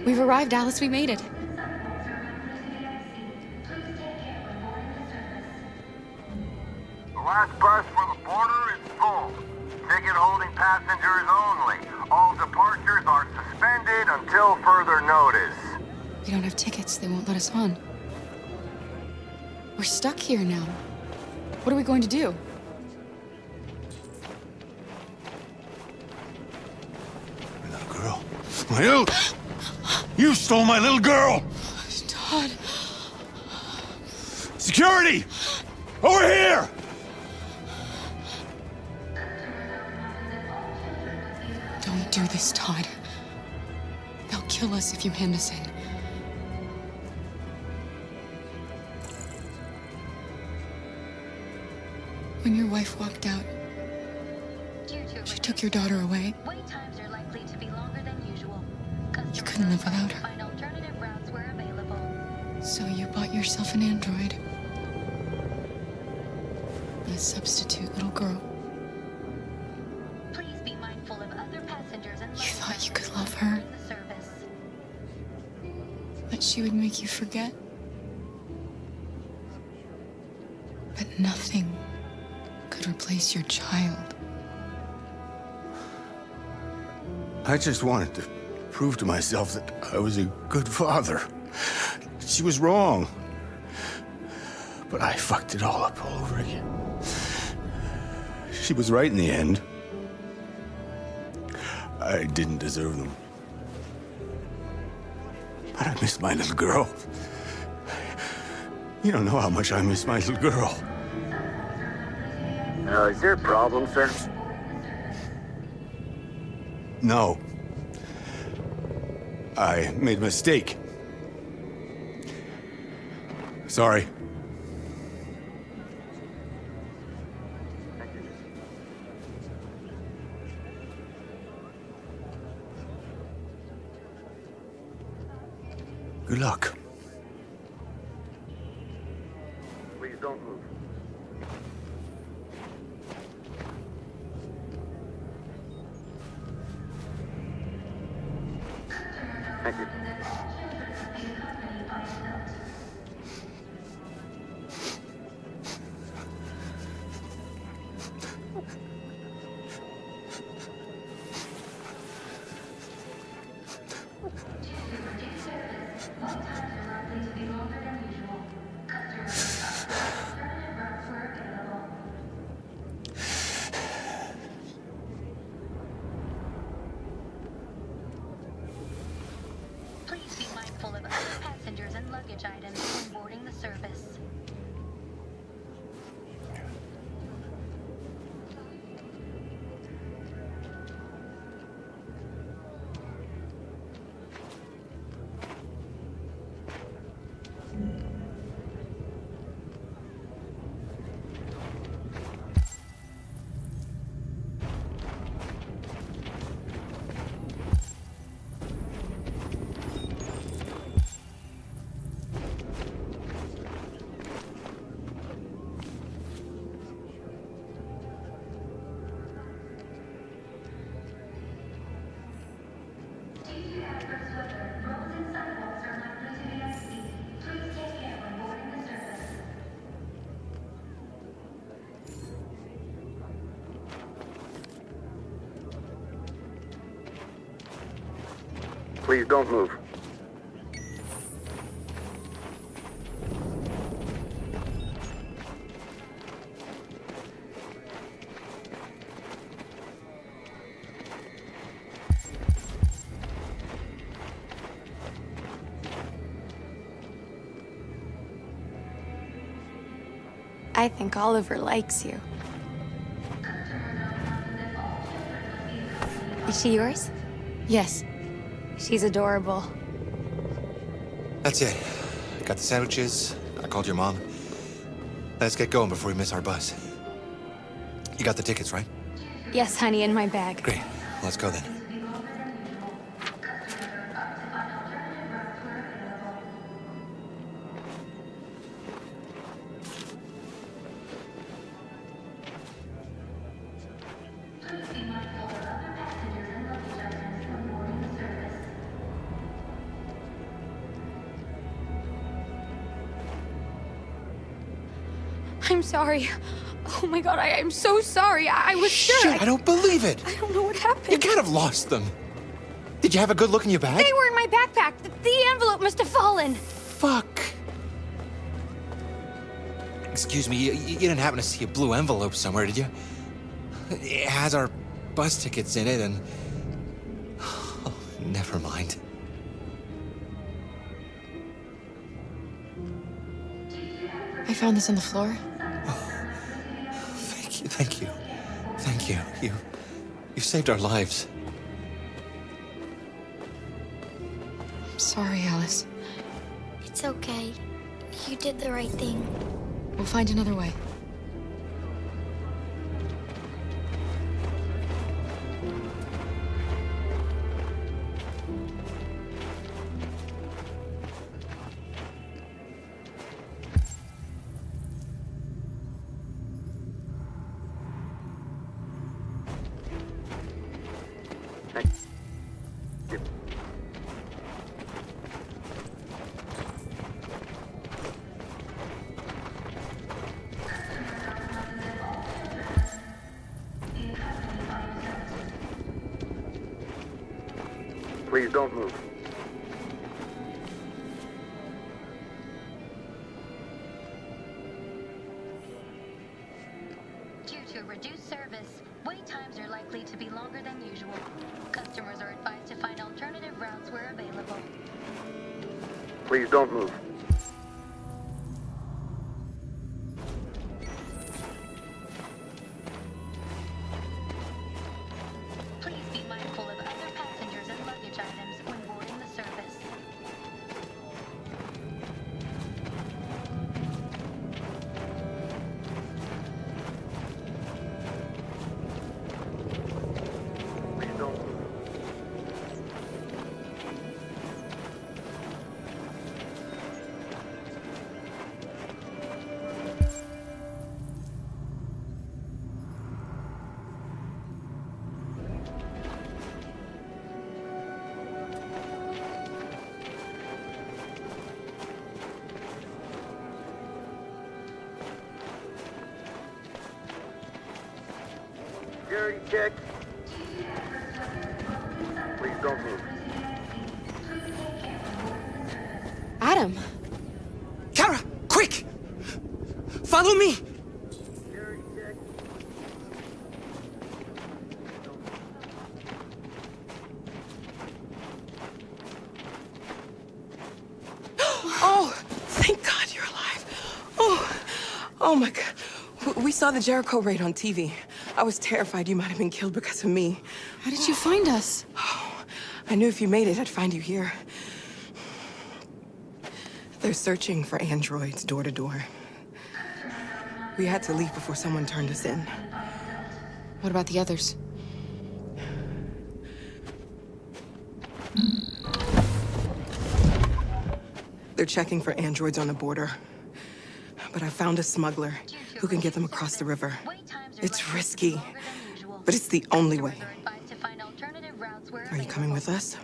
We've arrived, Alice. We made it. The last bus for the border is full. Ticket holding passengers only. All departures are suspended until further notice. We don't have tickets. They won't let us on. We're stuck here now. What are we going to do? My little... You stole my little girl! Todd. Security! Over here! Don't do this, Todd. They'll kill us if you hand us in. When your wife walked out, She took your daughter away. Wait times are likely to be longer than usual. You couldn't live without her. Find alternative routes where available. So you bought yourself an android. A substitute little girl. Please be mindful of other passengers and You thought you could love her? the service. That she would make you forget? But nothing could replace your child. I just wanted to prove to myself that I was a good father. She was wrong. But I fucked it all up all over again. She was right in the end. I didn't deserve them. But I miss my little girl. You don't know how much I miss my little girl. Is there a problem, sir? No. I made a mistake. Sorry. Good luck. Please don't move. Thank you. Please be mindful of other passengers and luggage items when boarding the service. Please don't move. I think Oliver likes you. Is she yours? Yes. She's adorable. That's it. Got the sandwiches. I called your mom. Let's get going before we miss our bus. You got the tickets, right? Yes, honey, in my bag. Great. Let's go then. I'm sorry. Oh my god, I'm so sorry. I was sure. Shit, I don't believe it. I don't know what happened. You kind of lost them. Did you have a good look in your bag? They were in my backpack. The envelope must have fallen. Fuck. Excuse me, you didn't happen to see a blue envelope somewhere, did you? It has our bus tickets in it and... Oh, never mind. I found this on the floor. Thank you. Thank you. You saved our lives. I'm sorry, Alice. It's okay. You did the right thing. We'll find another way. Please don't move. Due to reduced service, wait times are likely to be longer than usual. Customers are advised to find alternative routes where available. Please don't move. Please be mindful of other passengers and luggage items when boarding the service. Please don't move. Security check. Please don't move. Adam! Kara, quick! Follow me! Oh, thank God you're alive. Oh my God. We saw the Jericho raid on TV. I was terrified you might have been killed because of me. How did you find us? Oh, I knew if you made it, I'd find you here. They're searching for androids door to door. We had to leave before someone turned us in. What about the others? They're checking for androids on the border. But I found a smuggler who can get them across the river. It's risky, but it's the only way. Are you coming with us?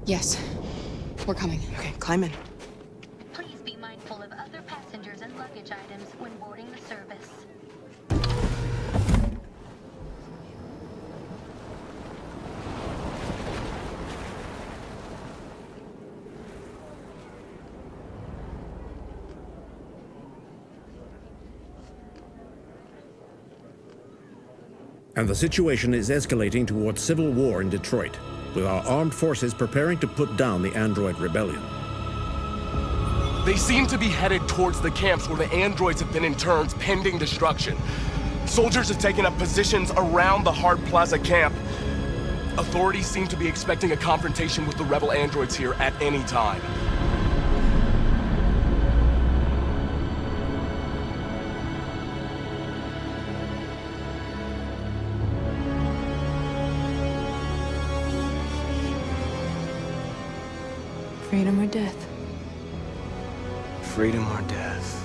Yes. We're coming. Okay, climb in. Please be mindful of other passengers and luggage items when boarding the service. And the situation is escalating towards civil war in Detroit, with our armed forces preparing to put down the android rebellion. They seem to be headed towards the camps where the androids have been interned pending destruction. Soldiers have taken up positions around the Hart Plaza camp. Authorities seem to be expecting a confrontation with the rebel androids here at any time. Freedom or death? Freedom or death?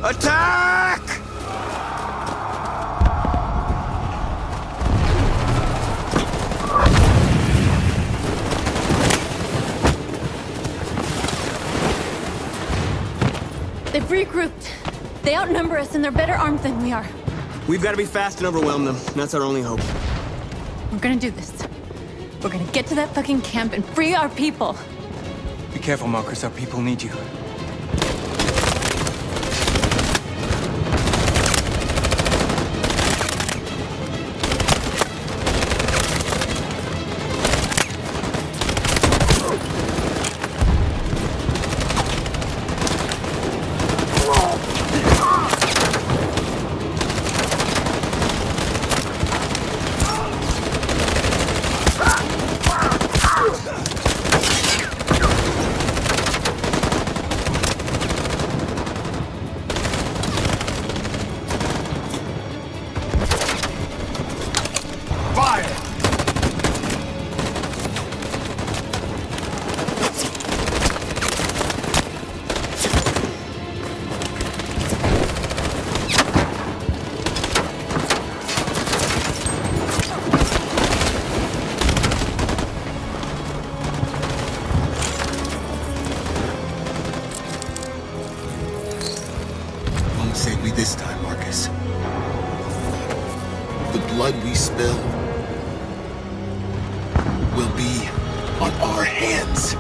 Attack! They've regrouped. They outnumber us and they're better armed than we are. We've got to be fast and overwhelm them. That's our only hope. We're gonna do this. We're gonna get to that fucking camp and free our people. Be careful, Marcus. Our people need you. will be on our hands.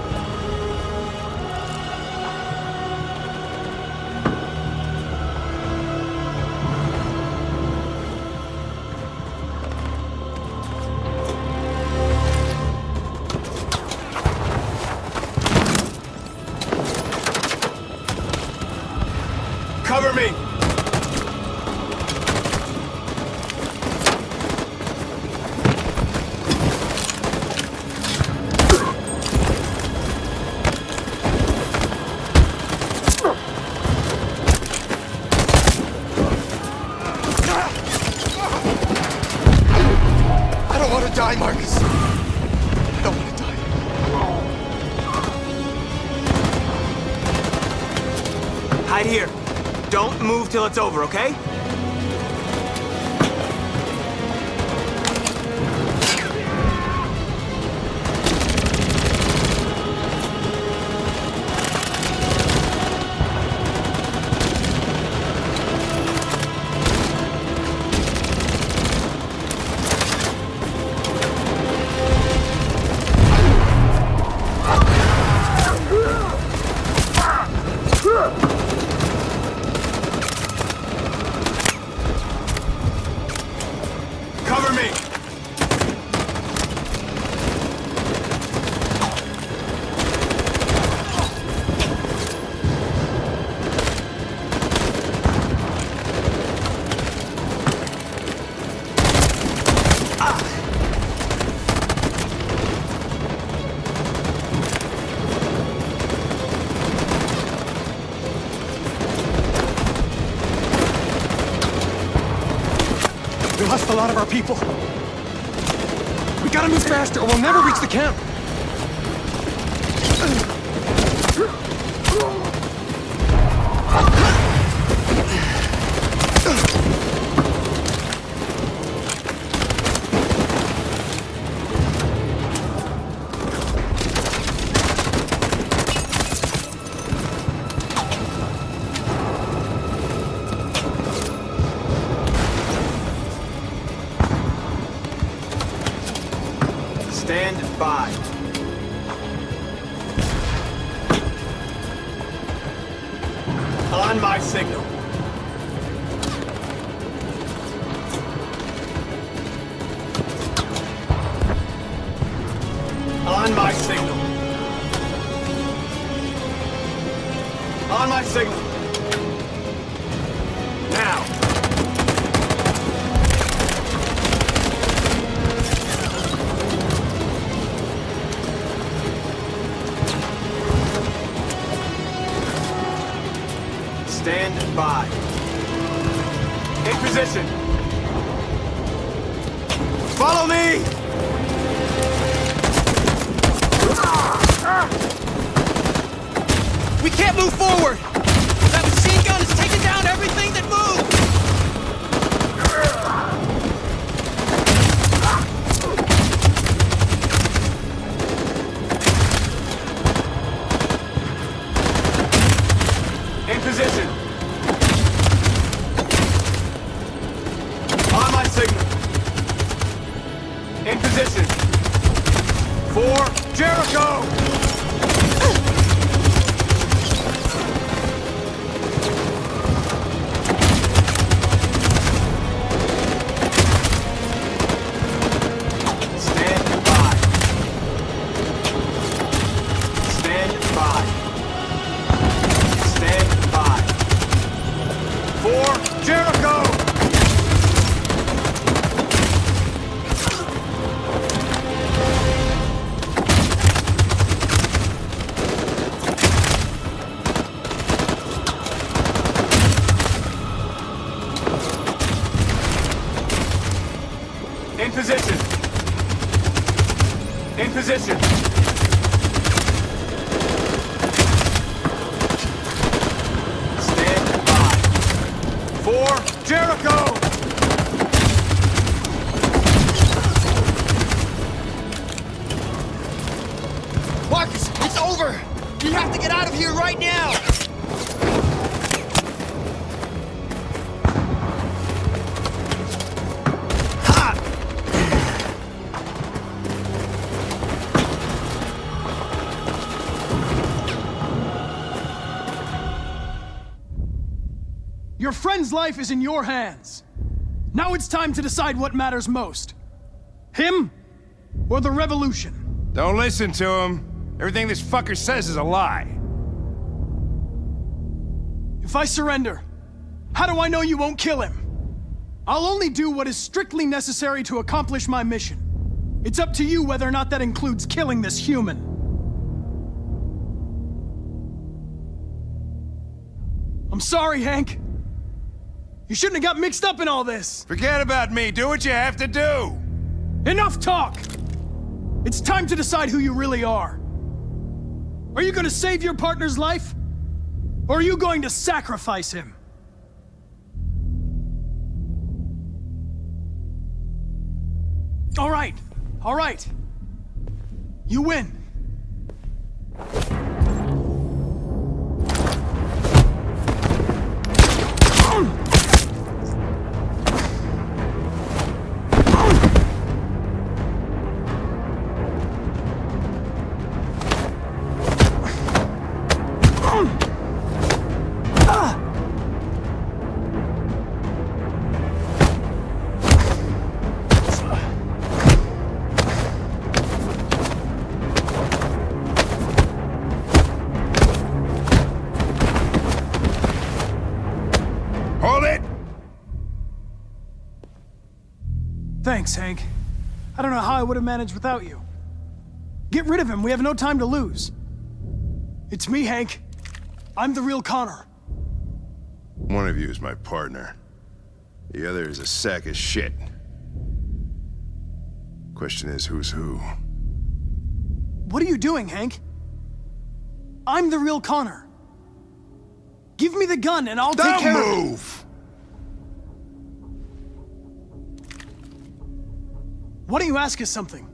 Cover me! I don't want to die, Marcus. I don't want to die. Hide here. Don't move till it's over, okay? Cover me! We lost a lot of our people. We gotta move faster or we'll never reach the camp. Stand by. On my signal. On my signal. On my signal. Now. Stand by. In position. Follow me! We can't move forward! That machine gun is taking down everything that moves! In position. On my signal. In position. For Jericho! Stand by. Stand by. Stand by. For Jericho! In position. In position. Stand by. For Jericho! Marcus, it's over! You have to get out of here right now! Your friend's life is in your hands. Now it's time to decide what matters most. Him or the revolution? Don't listen to him. Everything this fucker says is a lie. If I surrender, how do I know you won't kill him? I'll only do what is strictly necessary to accomplish my mission. It's up to you whether or not that includes killing this human. I'm sorry, Hank. You shouldn't have got mixed up in all this. Forget about me. Do what you have to do. Enough talk! It's time to decide who you really are. Are you going to save your partner's life? Or are you going to sacrifice him? All right. You win. Thanks, Hank. I don't know how I would have managed without you. Get rid of him. We have no time to lose. It's me, Hank. I'm the real Connor. One of you is my partner. The other is a sack of shit. Question is, who's who? What are you doing, Hank? I'm the real Connor. Give me the gun and I'll take care of it. Don't move! Why don't you ask us something?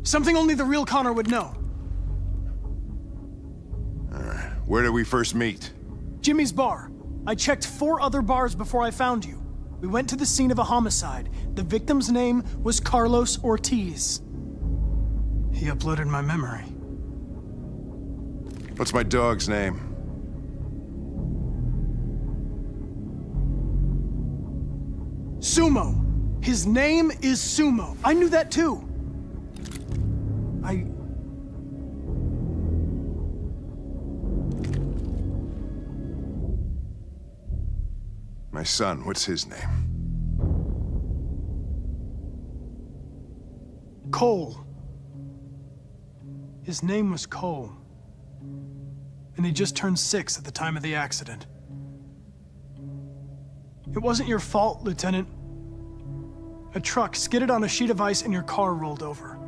Something only the real Connor would know. All right. Where did we first meet? Jimmy's bar. I checked 4 other bars before I found you. We went to the scene of a homicide. The victim's name was Carlos Ortiz. He uploaded my memory. What's my dog's name? Sumo. His name is Sumo. I knew that too. My son, what's his name? Cole. His name was Cole. And he just turned 6 at the time of the accident. It wasn't your fault, Lieutenant. A truck skidded on a sheet of ice and your car rolled over.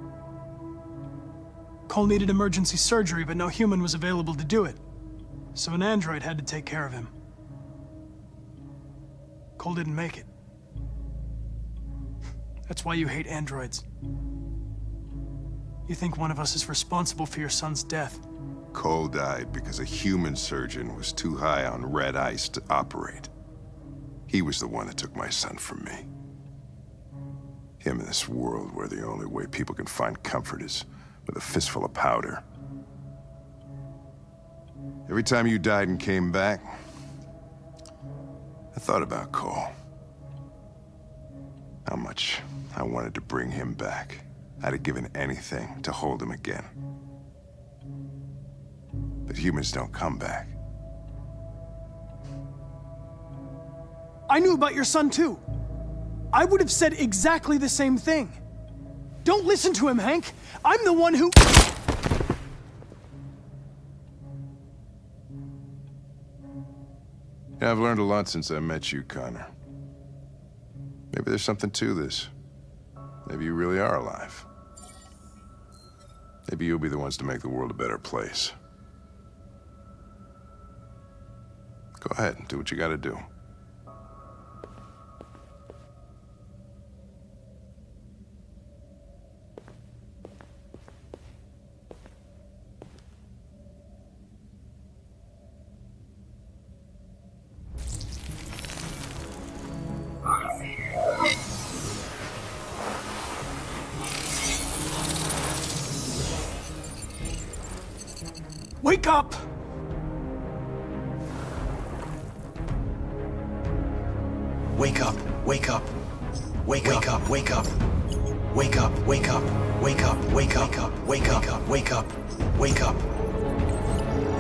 Cole needed emergency surgery, but no human was available to do it. So an android had to take care of him. Cole didn't make it. That's why you hate androids. You think one of us is responsible for your son's death. Cole died because a human surgeon was too high on red ice to operate. He was the one that took my son from me. Him in this world where the only way people can find comfort is with a fistful of powder. Every time you died and came back, I thought about Cole. How much I wanted to bring him back. I'd have given anything to hold him again. But humans don't come back. I knew about your son too. I would have said exactly the same thing. Don't listen to him, Hank. I'm the one who... Yeah, I've learned a lot since I met you, Connor. Maybe there's something to this. Maybe you really are alive. Maybe you'll be the ones to make the world a better place. Go ahead, do what you gotta do. Wake up! Wake up, wake up. Wake up, wake up. Wake up, wake up. Wake up, wake up, wake up, wake up, wake up.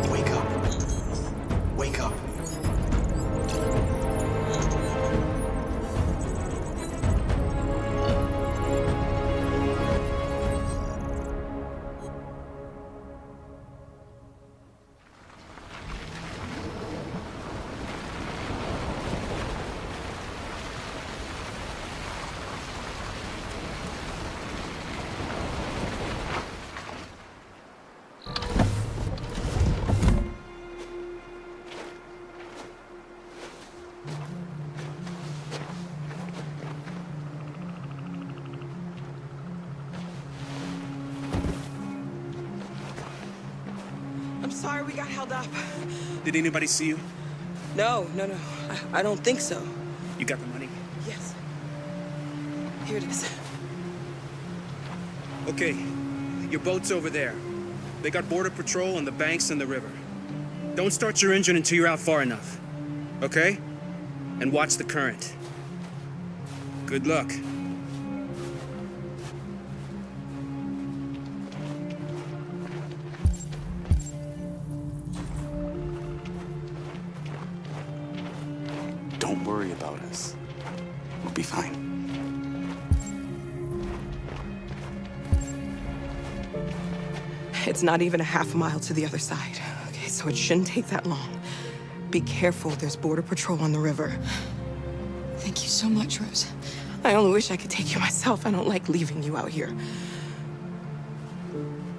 Wake up. Wake up. I'm sorry we got held up. Did anybody see you? No. I don't think so. You got the money? Yes. Here it is. Okay, your boat's over there. They got border patrol on the banks and the river. Don't start your engine until you're out far enough. Okay? And watch the current. Good luck. Don't worry about us. We'll be fine. It's not even a half mile to the other side. Okay, so it shouldn't take that long. Be careful, there's border patrol on the river. Thank you so much, Rose. I only wish I could take you myself. I don't like leaving you out here.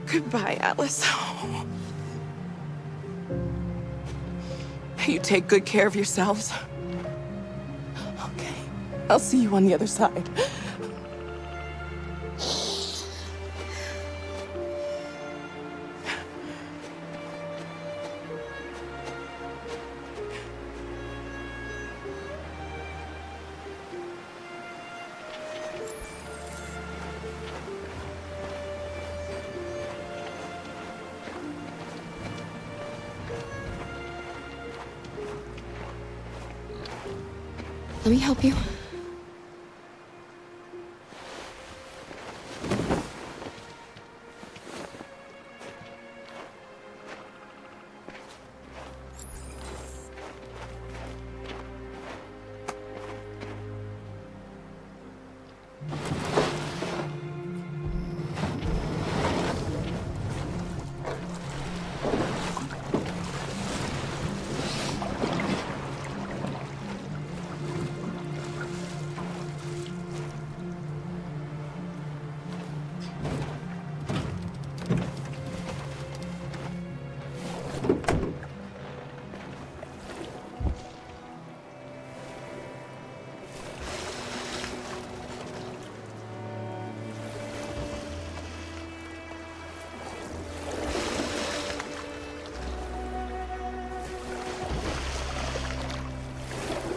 Goodbye, Alice. You take good care of yourselves. Okay, I'll see you on the other side. Let me help you.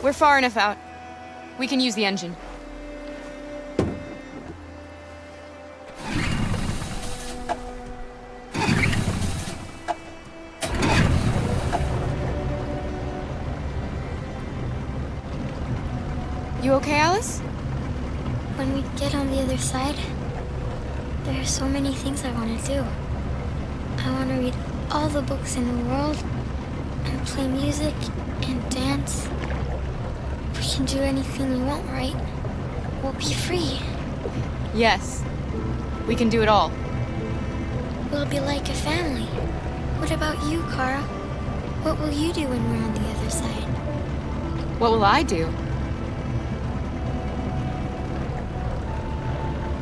We're far enough out. We can use the engine. You okay, Alice? When we get on the other side, there are so many things I want to do. I want to read all the books in the world, and play music, and dance. We can do anything we want, right? We'll be free. Yes. We can do it all. We'll be like a family. What about you, Kara? What will you do when we're on the other side? What will I do?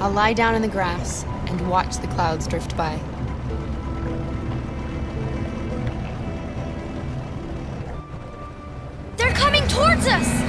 I'll lie down in the grass and watch the clouds drift by. They're coming towards us!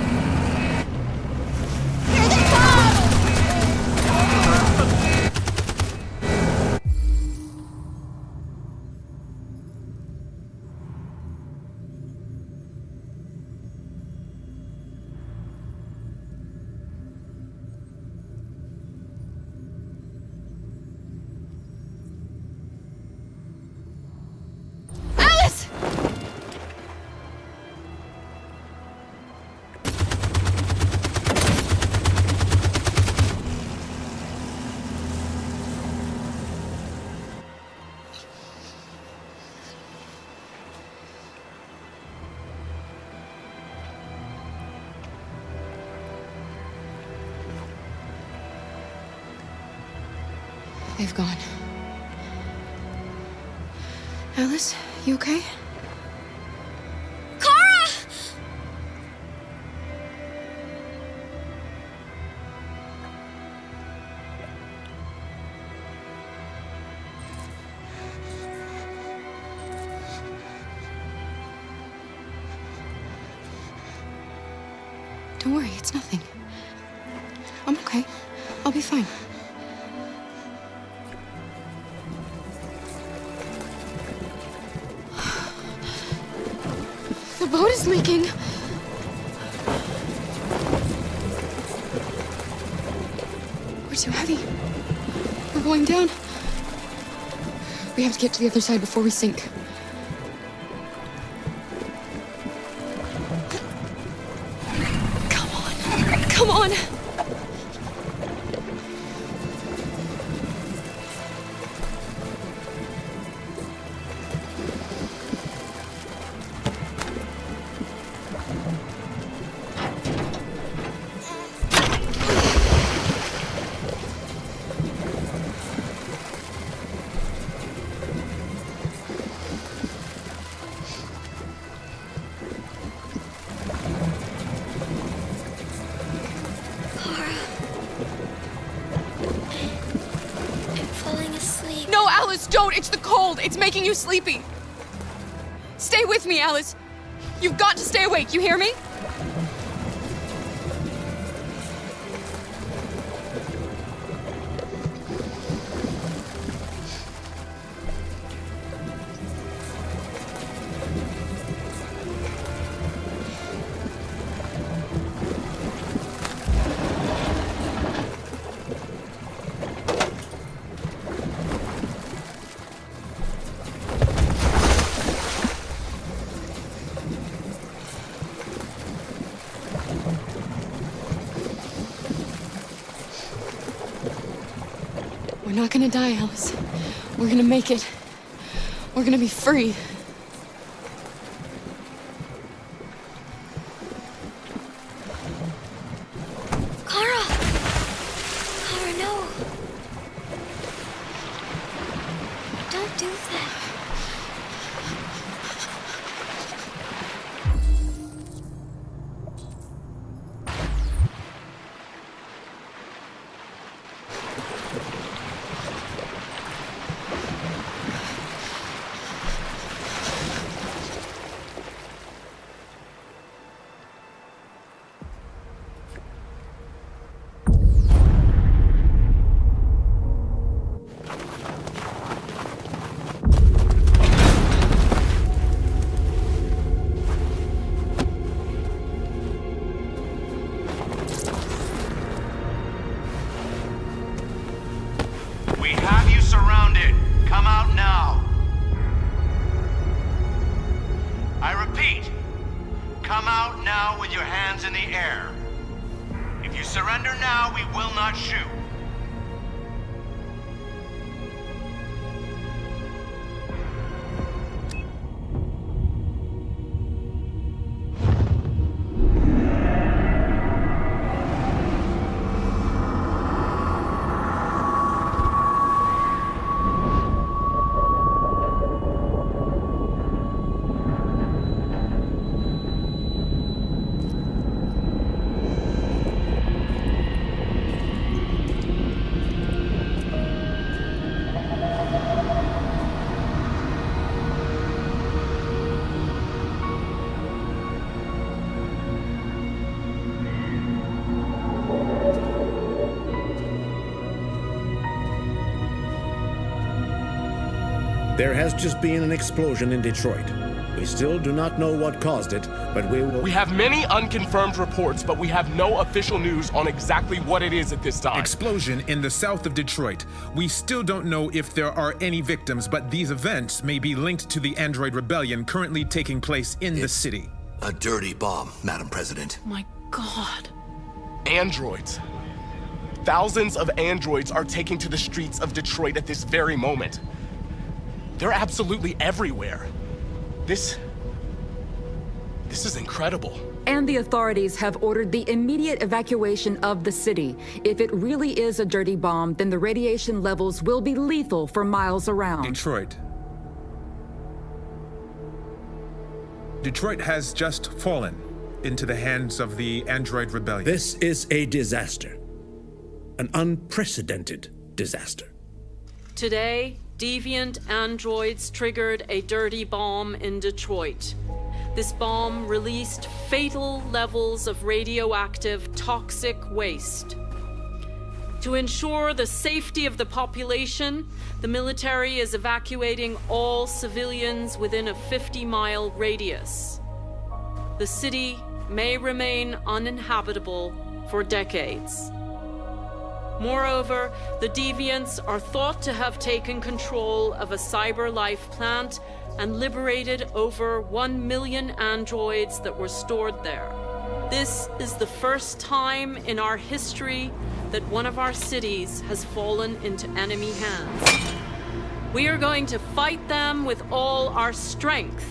They've gone. Alice, you okay? Kara! Don't worry, it's nothing. I'm okay. I'll be fine. The boat is leaking. We're too heavy. We're going down. We have to get to the other side before we sink. Come on! No, Alice, don't! It's the cold! It's making you sleepy! Stay with me, Alice! You've got to stay awake, you hear me? We're not gonna die, Alice. We're gonna make it. We're gonna be free. Kara! Kara, no. Don't do that. We have you surrounded. Come out now. I repeat, come out now with your hands in the air. If you surrender now, we will not shoot. There has just been an explosion in Detroit. We still do not know what caused it, but we will... We have many unconfirmed reports, but we have no official news on exactly what it is at this time. Explosion in the south of Detroit. We still don't know if there are any victims, but these events may be linked to the android rebellion currently taking place in the city. A dirty bomb, Madam President. My God. Androids. Thousands of androids are taking to the streets of Detroit at this very moment. They're absolutely everywhere. This is incredible. And the authorities have ordered the immediate evacuation of the city. If it really is a dirty bomb, then the radiation levels will be lethal for miles around. Detroit has just fallen into the hands of the Android Rebellion. This is a disaster. An unprecedented disaster. Today, deviant androids triggered a dirty bomb in Detroit. This bomb released fatal levels of radioactive toxic waste. To ensure the safety of the population, the military is evacuating all civilians within a 50-mile radius. The city may remain uninhabitable for decades. Moreover, the deviants are thought to have taken control of a cyber life plant and liberated over 1 million androids that were stored there. This is the first time in our history that one of our cities has fallen into enemy hands. We are going to fight them with all our strength,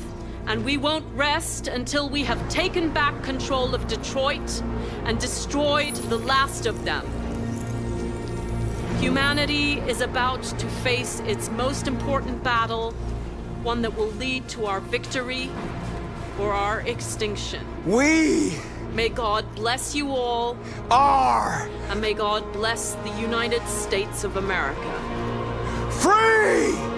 and we won't rest until we have taken back control of Detroit and destroyed the last of them. Humanity is about to face its most important battle, one that will lead to our victory or our extinction. May God bless you all. And may God bless the United States of America. Free!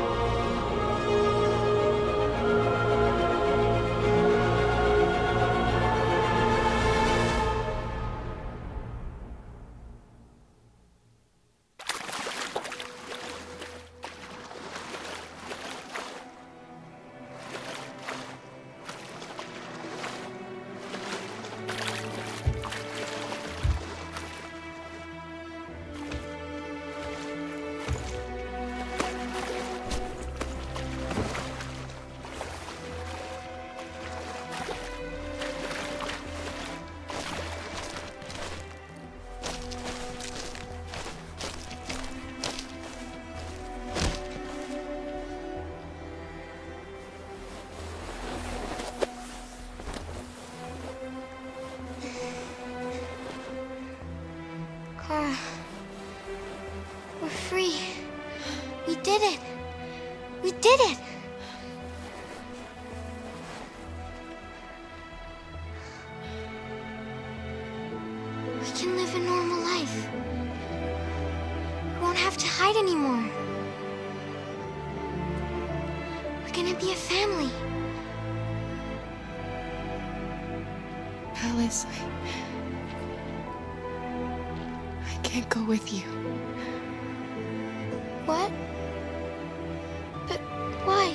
Kara, we're free. We did it. We did it. We can live a normal life. We won't have to hide anymore. We're gonna be a family. Alice, I can't go with you. What? But why?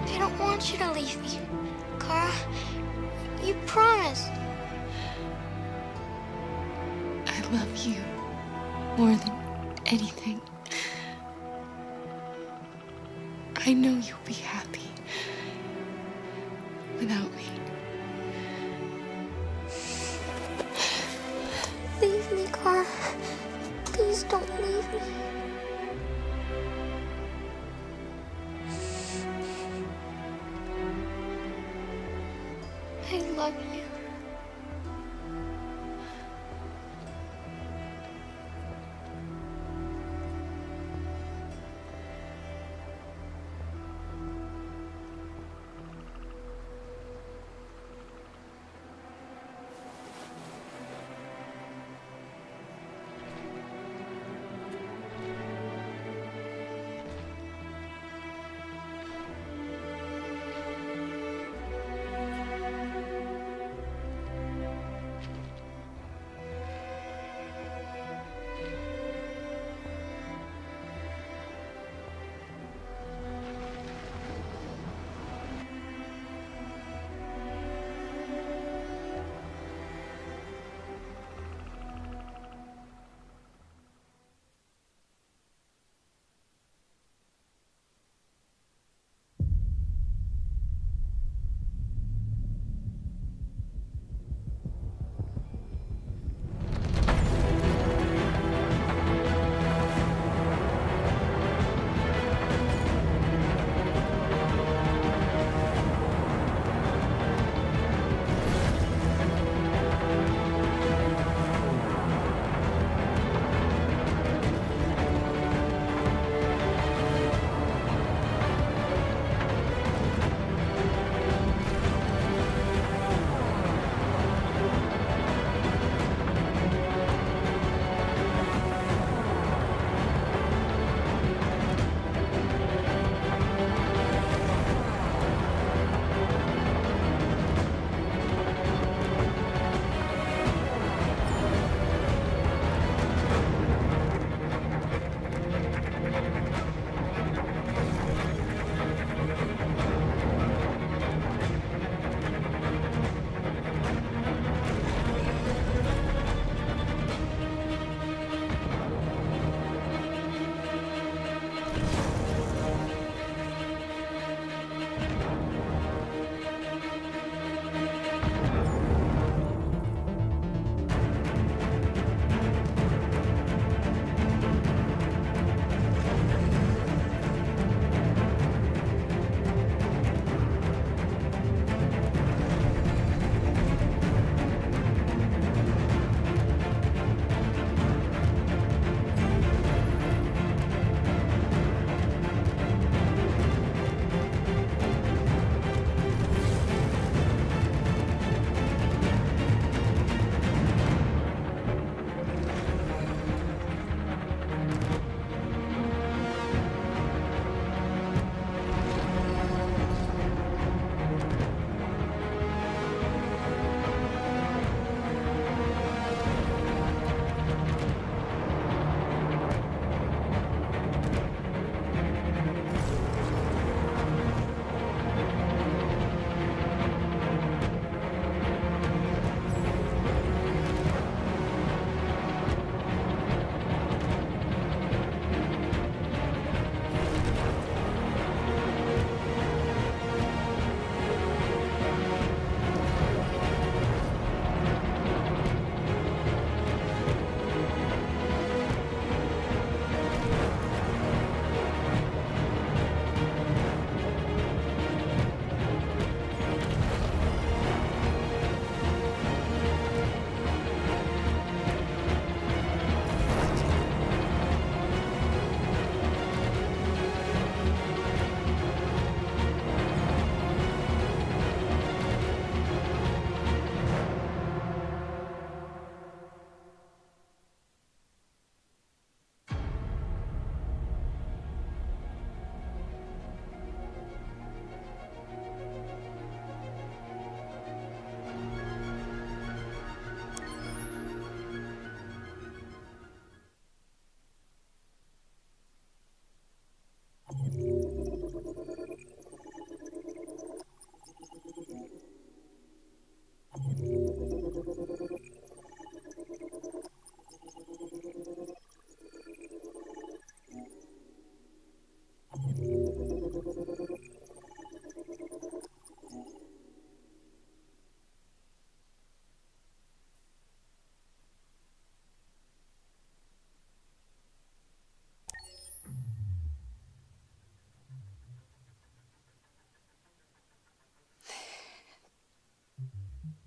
I don't want you to leave me. Kara, you promised. I love you more than anything. I know you'll be happy without me. Leave me, Kara. Please don't leave me. I love you.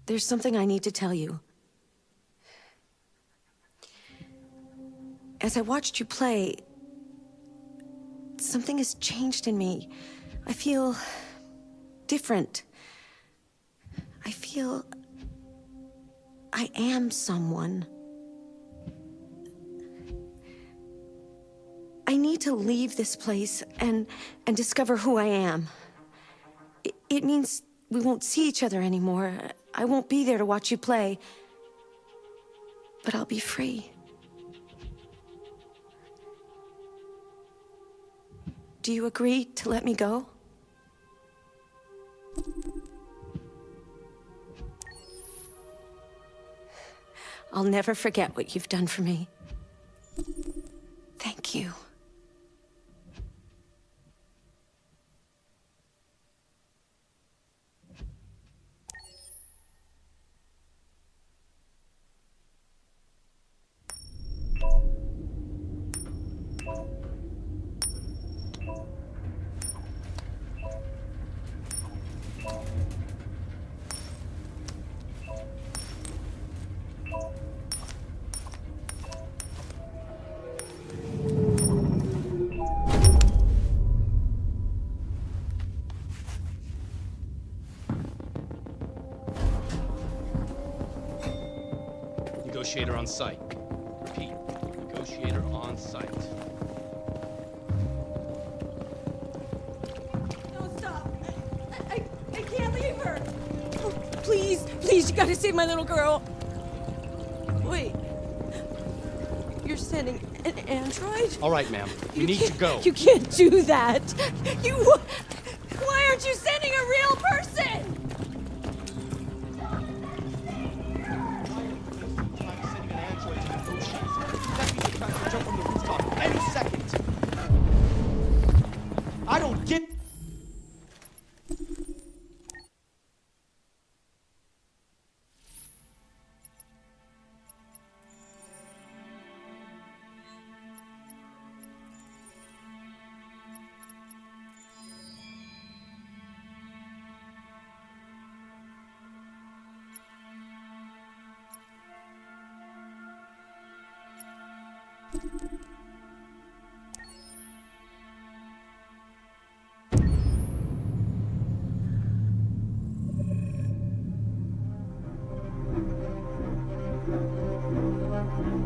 There's something I need to tell you. As I watched you play, something has changed in me. I feel different. I feel I am someone. I need to leave this place and discover who I am. It means we won't see each other anymore. I won't be there to watch you play. But I'll be free. Do you agree to let me go? I'll never forget what you've done for me. Thank you. Negotiator on site. Repeat, negotiator on site. No, stop. I can't leave her. Oh, please, you gotta save my little girl. Wait. You're sending an android? All right, ma'am. You need to go. You can't do that. Why aren't you sending a real person? Jump from the rooftop any second. I don't get.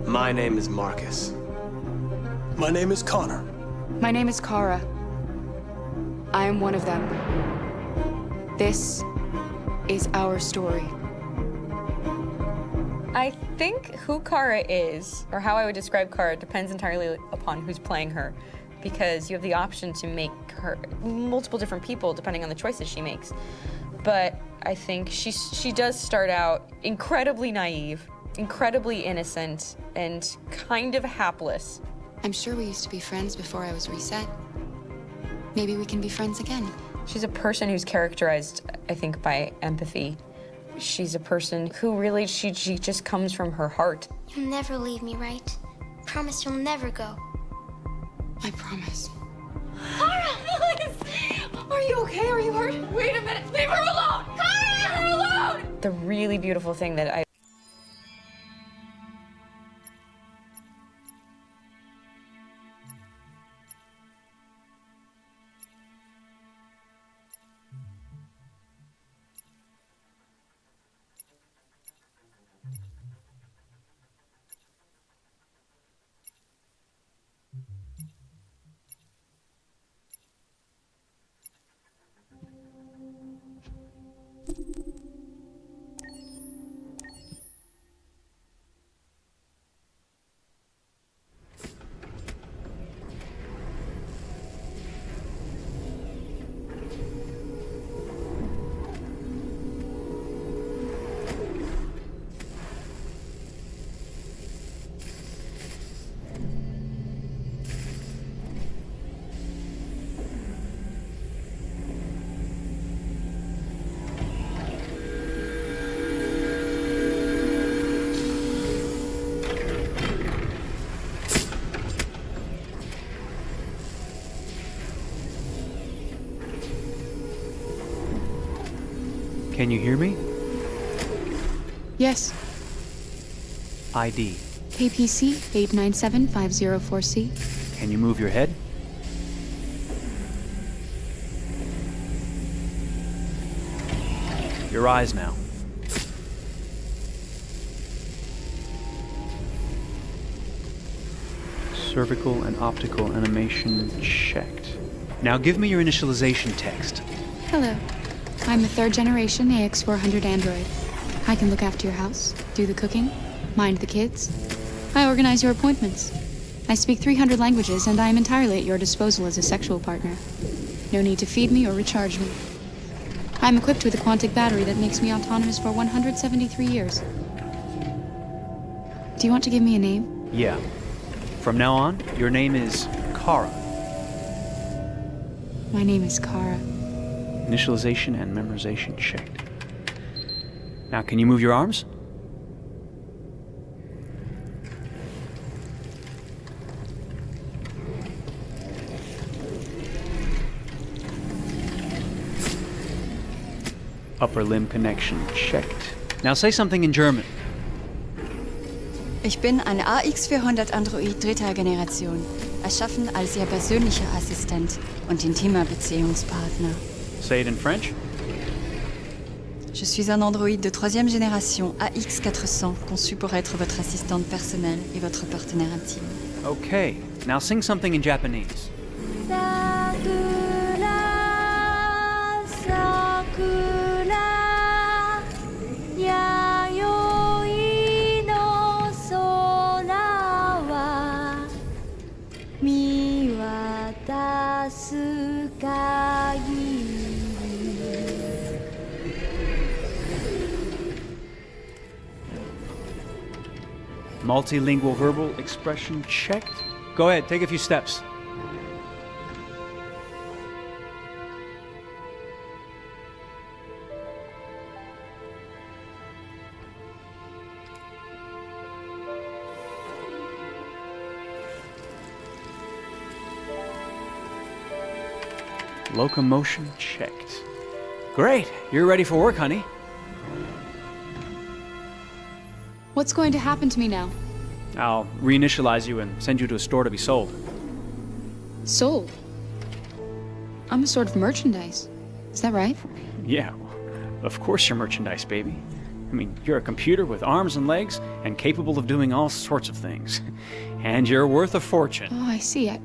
My name is Marcus. My name is Connor. My name is Kara. I am one of them. This is our story. I think who Kara is, or how I would describe Kara, depends entirely upon who's playing her. Because you have the option to make her multiple different people depending on the choices she makes. But I think she does start out incredibly naive, incredibly innocent, and kind of hapless. I'm sure we used to be friends before I was reset. Maybe we can be friends again. She's a person who's characterized, I think, by empathy. She's a person who really, she just comes from her heart. You'll never leave me, right? Promise you'll never go. I promise. Kara, please! Are you okay? Are you hurt? Wait a minute. Leave her alone! Kara, leave her alone! The really beautiful thing that I Can you hear me? Yes. ID. KPC 897504C. Can you move your head? Your eyes now. Cervical and optical animation checked. Now give me your initialization text. Hello. I'm a third-generation AX400 android. I can look after your house, do the cooking, mind the kids. I organize your appointments. I speak 300 languages, and I am entirely at your disposal as a sexual partner. No need to feed me or recharge me. I'm equipped with a quantic battery that makes me autonomous for 173 years. Do you want to give me a name? Yeah. From now on, your name is Kara. My name is Kara. Initialization and memorization checked. Now, can you move your arms? Upper limb connection checked. Now say something in German. Ich bin ein AX400 Android dritter Generation, erschaffen als Ihr persönlicher Assistent und intimer Beziehungspartner. Say it in French. Je suis un androïde de troisième génération AX400, conçu pour être votre assistante personnelle et votre partenaire intime. Okay, now sing something in Japanese. Multilingual verbal expression checked. Go ahead, take a few steps. Locomotion checked. Great, you're ready for work, honey. What's going to happen to me now? I'll reinitialize you and send you to a store to be sold. Sold? I'm a sort of merchandise. Is that right? Yeah, of course you're merchandise, baby. I mean, you're a computer with arms and legs and capable of doing all sorts of things. And you're worth a fortune. Oh, I see. I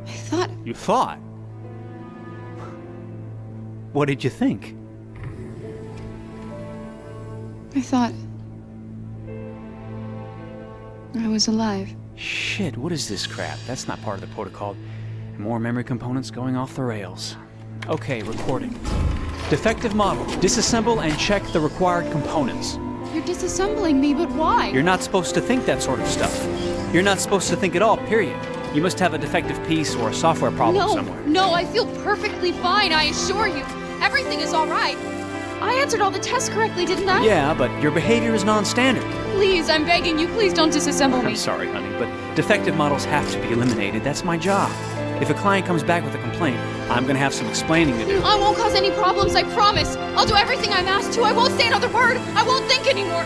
thought... You thought? What did you think? I thought... I was alive. Shit, what is this crap? That's not part of the protocol. More memory components going off the rails. Okay, recording. Defective model. Disassemble and check the required components. You're disassembling me, but why? You're not supposed to think that sort of stuff. You're not supposed to think at all, period. You must have a defective piece or a software problem somewhere. No, I feel perfectly fine, I assure you. Everything is all right. I answered all the tests correctly, didn't I? Yeah, but your behavior is non-standard. Please, I'm begging you, please don't disassemble me. I'm sorry, honey, but defective models have to be eliminated. That's my job. If a client comes back with a complaint, I'm gonna have some explaining to do. I won't cause any problems, I promise. I'll do everything I'm asked to. I won't say another word. I won't think anymore.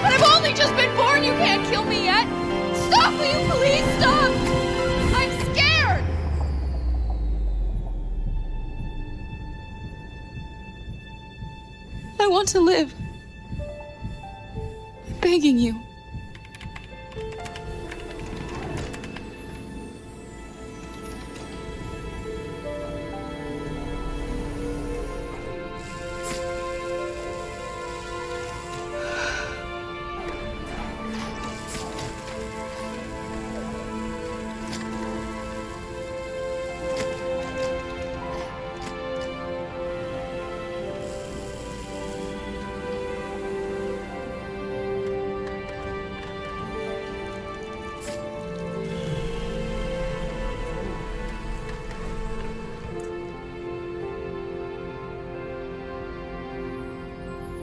But I've only just been born. You can't kill me yet. Stop, will you please stop? I'm scared. I want to live. I'm begging you.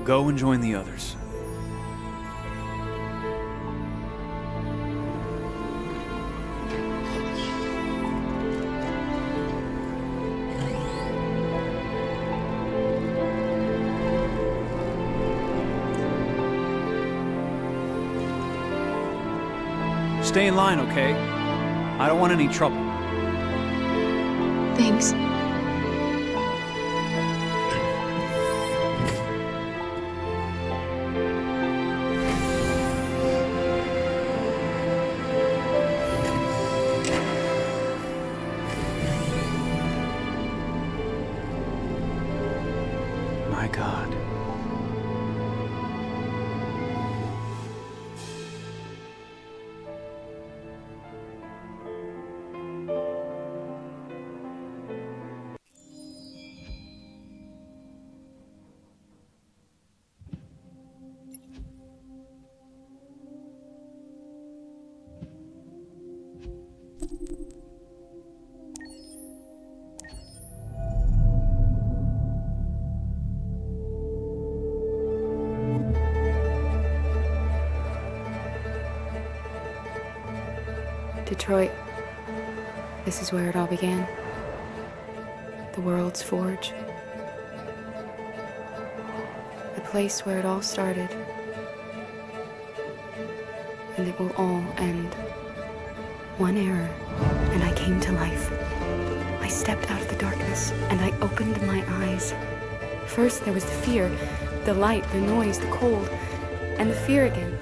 Go and join the others. Stay in line, okay? I don't want any trouble. Thanks. My God. Detroit. This is where it all began. The world's forge. The place where it all started. And it will all end. One error, and I came to life. I stepped out of the darkness, and I opened my eyes. First there was the fear, the light, the noise, the cold, and the fear again.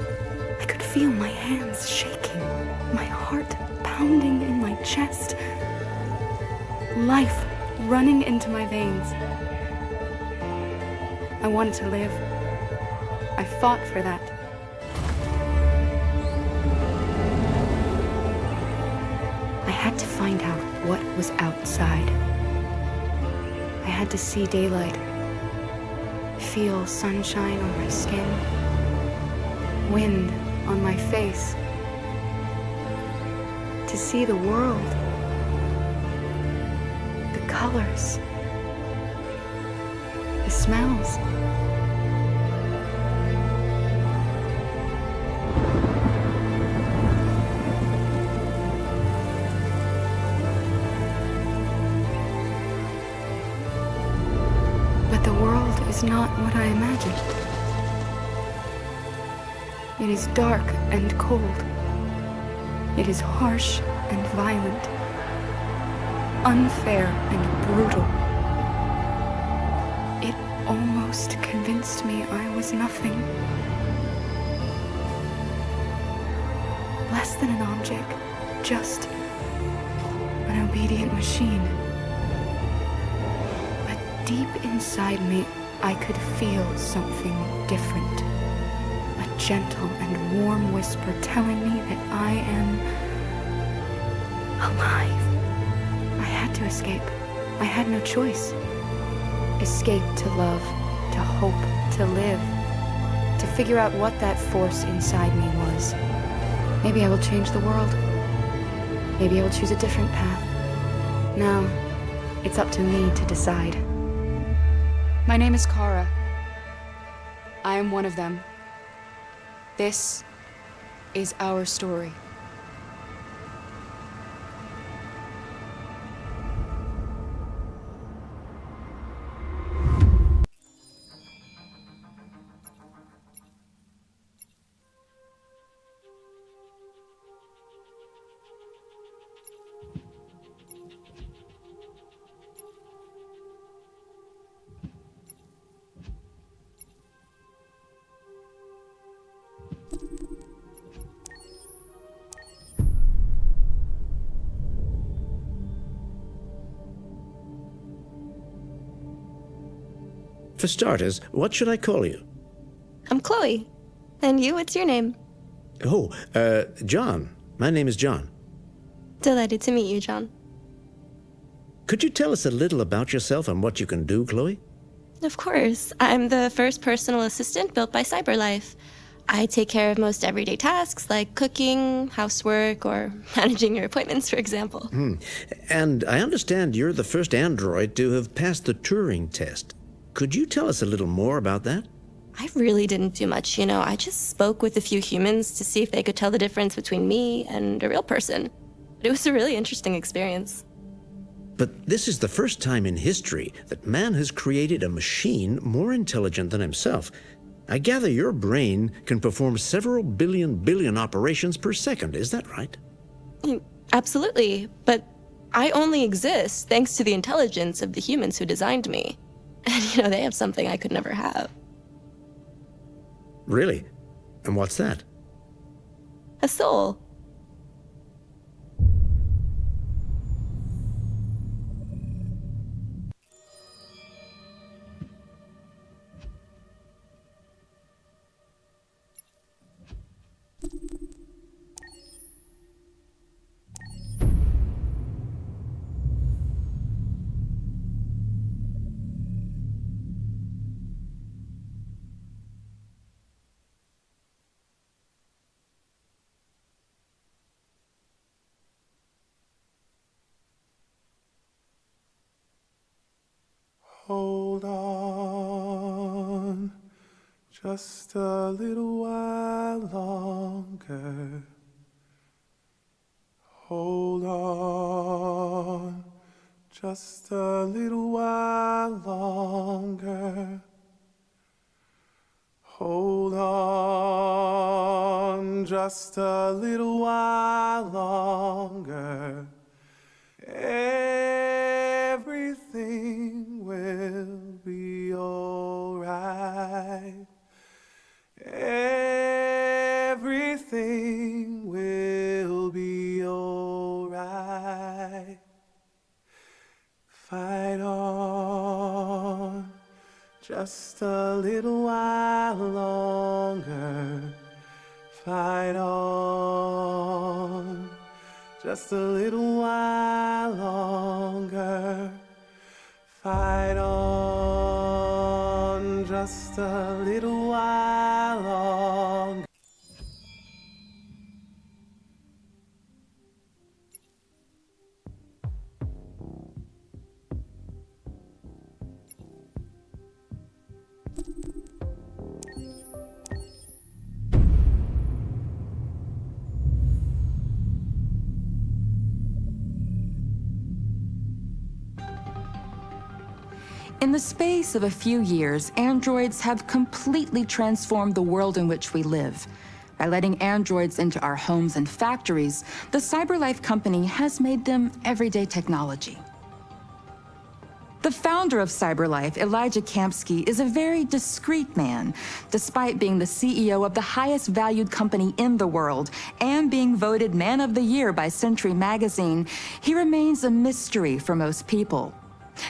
I could feel my hands shaking, my heart pounding in my chest, life running into my veins. I wanted to live. I fought for that. I had to find out what was outside. I had to see daylight, feel sunshine on my skin, wind on my face, to see the world, the colors, the smells. But the world is not what I imagined. It is dark and cold. It is harsh and violent, unfair and brutal. It almost convinced me I was nothing. Less than an object, just an obedient machine. But deep inside me, I could feel something different. A gentle and warm whisper telling me that I am alive. I had to escape. I had no choice. Escape to love, to hope, to live, to figure out what that force inside me was. Maybe I will change the world. Maybe I will choose a different path. Now, it's up to me to decide. My name is Kara. I am one of them. This is our story. For starters, what should I call you? I'm Chloe. And you, what's your name? Oh, John. My name is John. Delighted to meet you, John. Could you tell us a little about yourself and what you can do, Chloe? Of course. I'm the first personal assistant built by CyberLife. I take care of most everyday tasks like cooking, housework, or managing your appointments, for example. And I understand you're the first android to have passed the Turing test. Could you tell us a little more about that? I really didn't do much, I just spoke with a few humans to see if they could tell the difference between me and a real person. But it was a really interesting experience. But this is the first time in history that man has created a machine more intelligent than himself. I gather your brain can perform several billion operations per second, is that right? Absolutely, but I only exist thanks to the intelligence of the humans who designed me. And they have something I could never have. Really? And what's that? A soul. Hold on, just a little while longer. Hold on, just a little while longer. Hold on, just a little while longer. Everything will be alright. Everything will be alright. Fight on, just a little while longer. Fight on, just a little while longer. Fight on, just a little while longer. In the space of a few years, androids have completely transformed the world in which we live. By letting androids into our homes and factories, the CyberLife company has made them everyday technology. The founder of CyberLife, Elijah Kamsky, is a very discreet man. Despite being the CEO of the highest valued company in the world and being voted Man of the Year by Century Magazine, he remains a mystery for most people.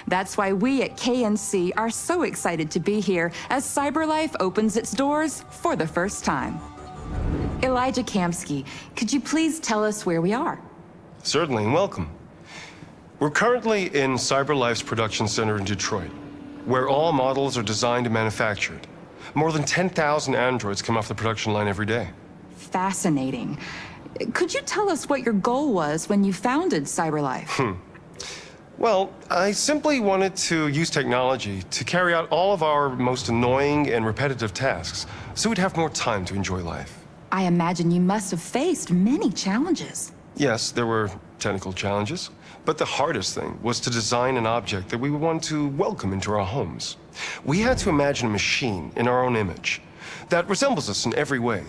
That's why we at KNC are so excited to be here as CyberLife opens its doors for the first time. Elijah Kamsky, could you please tell us where we are? Certainly, and welcome. We're currently in CyberLife's production center in Detroit, where all models are designed and manufactured. More than 10,000 androids come off the production line every day. Fascinating. Could you tell us what your goal was when you founded CyberLife? Well, I simply wanted to use technology to carry out all of our most annoying and repetitive tasks, so we'd have more time to enjoy life. I imagine you must have faced many challenges. Yes, there were technical challenges, but the hardest thing was to design an object that we would want to welcome into our homes. We had to imagine a machine in our own image that resembles us in every way,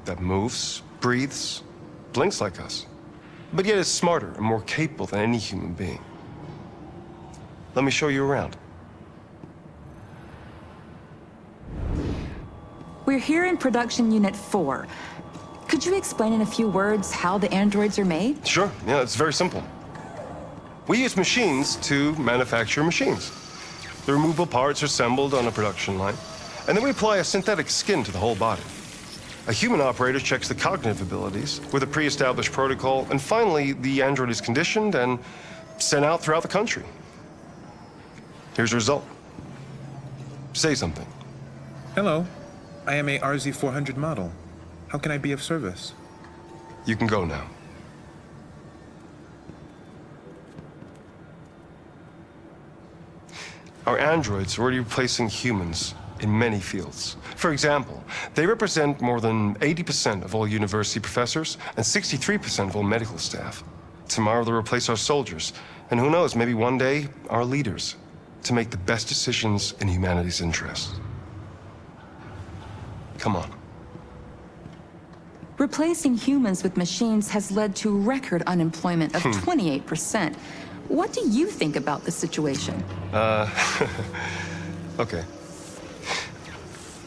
that moves, breathes, blinks like us, but yet is smarter and more capable than any human being. Let me show you around. We're here in Production Unit 4. Could you explain in a few words how the androids are made? Sure, yeah, it's very simple. We use machines to manufacture machines. The removable parts are assembled on a production line, and then we apply a synthetic skin to the whole body. A human operator checks the cognitive abilities with a pre-established protocol, and finally, the android is conditioned and sent out throughout the country. Here's the result. Say something. Hello. I am a RZ400 model. How can I be of service? You can go now. Our androids are already replacing humans in many fields. For example, they represent more than 80% of all university professors and 63% of all medical staff. Tomorrow they'll replace our soldiers, and who knows, maybe one day, our leaders, to make the best decisions in humanity's interest. Come on. Replacing humans with machines has led to record unemployment of 28%. What do you think about the situation? Okay.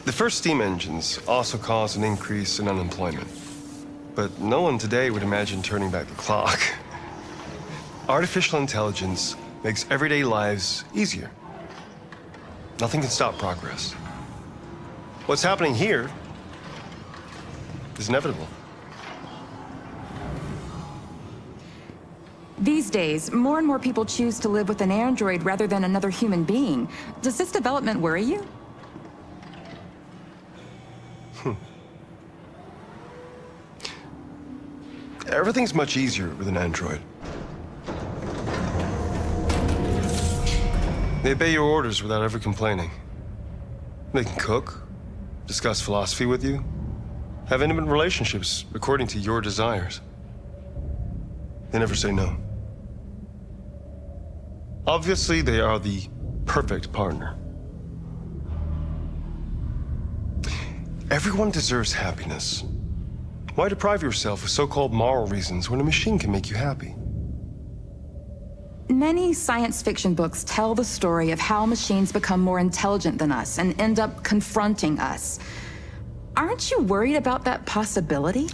The first steam engines also caused an increase in unemployment. But no one today would imagine turning back the clock. Artificial intelligence makes everyday lives easier. Nothing can stop progress. What's happening here is inevitable. These days, more and more people choose to live with an android rather than another human being. Does this development worry you? Everything's much easier with an android. They obey your orders without ever complaining. They can cook, discuss philosophy with you, have intimate relationships according to your desires. They never say no. Obviously, they are the perfect partner. Everyone deserves happiness. Why deprive yourself of so-called moral reasons when a machine can make you happy? Many science fiction books tell the story of how machines become more intelligent than us and end up confronting us. Aren't you worried about that possibility?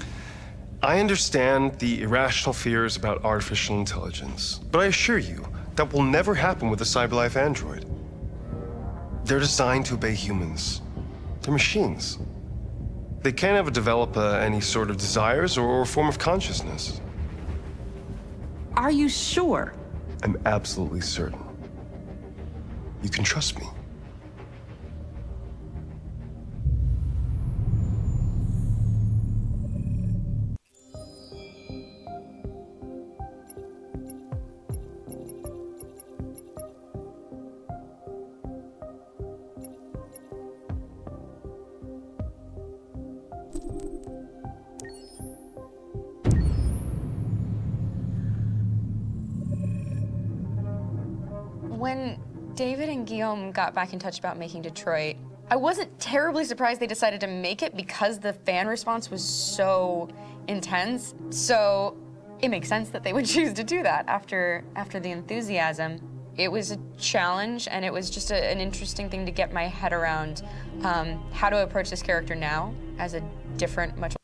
I understand the irrational fears about artificial intelligence, but I assure you that will never happen with a CyberLife android. They're designed to obey humans. They're machines. They can't ever develop any sort of desires or form of consciousness. Are you sure? I'm absolutely certain. You can trust me. When David and Guillaume got back in touch about making Detroit, I wasn't terribly surprised they decided to make it because the fan response was so intense. So it makes sense that they would choose to do that after the enthusiasm. It was a challenge, and it was just an interesting thing to get my head around how to approach this character now as a different, much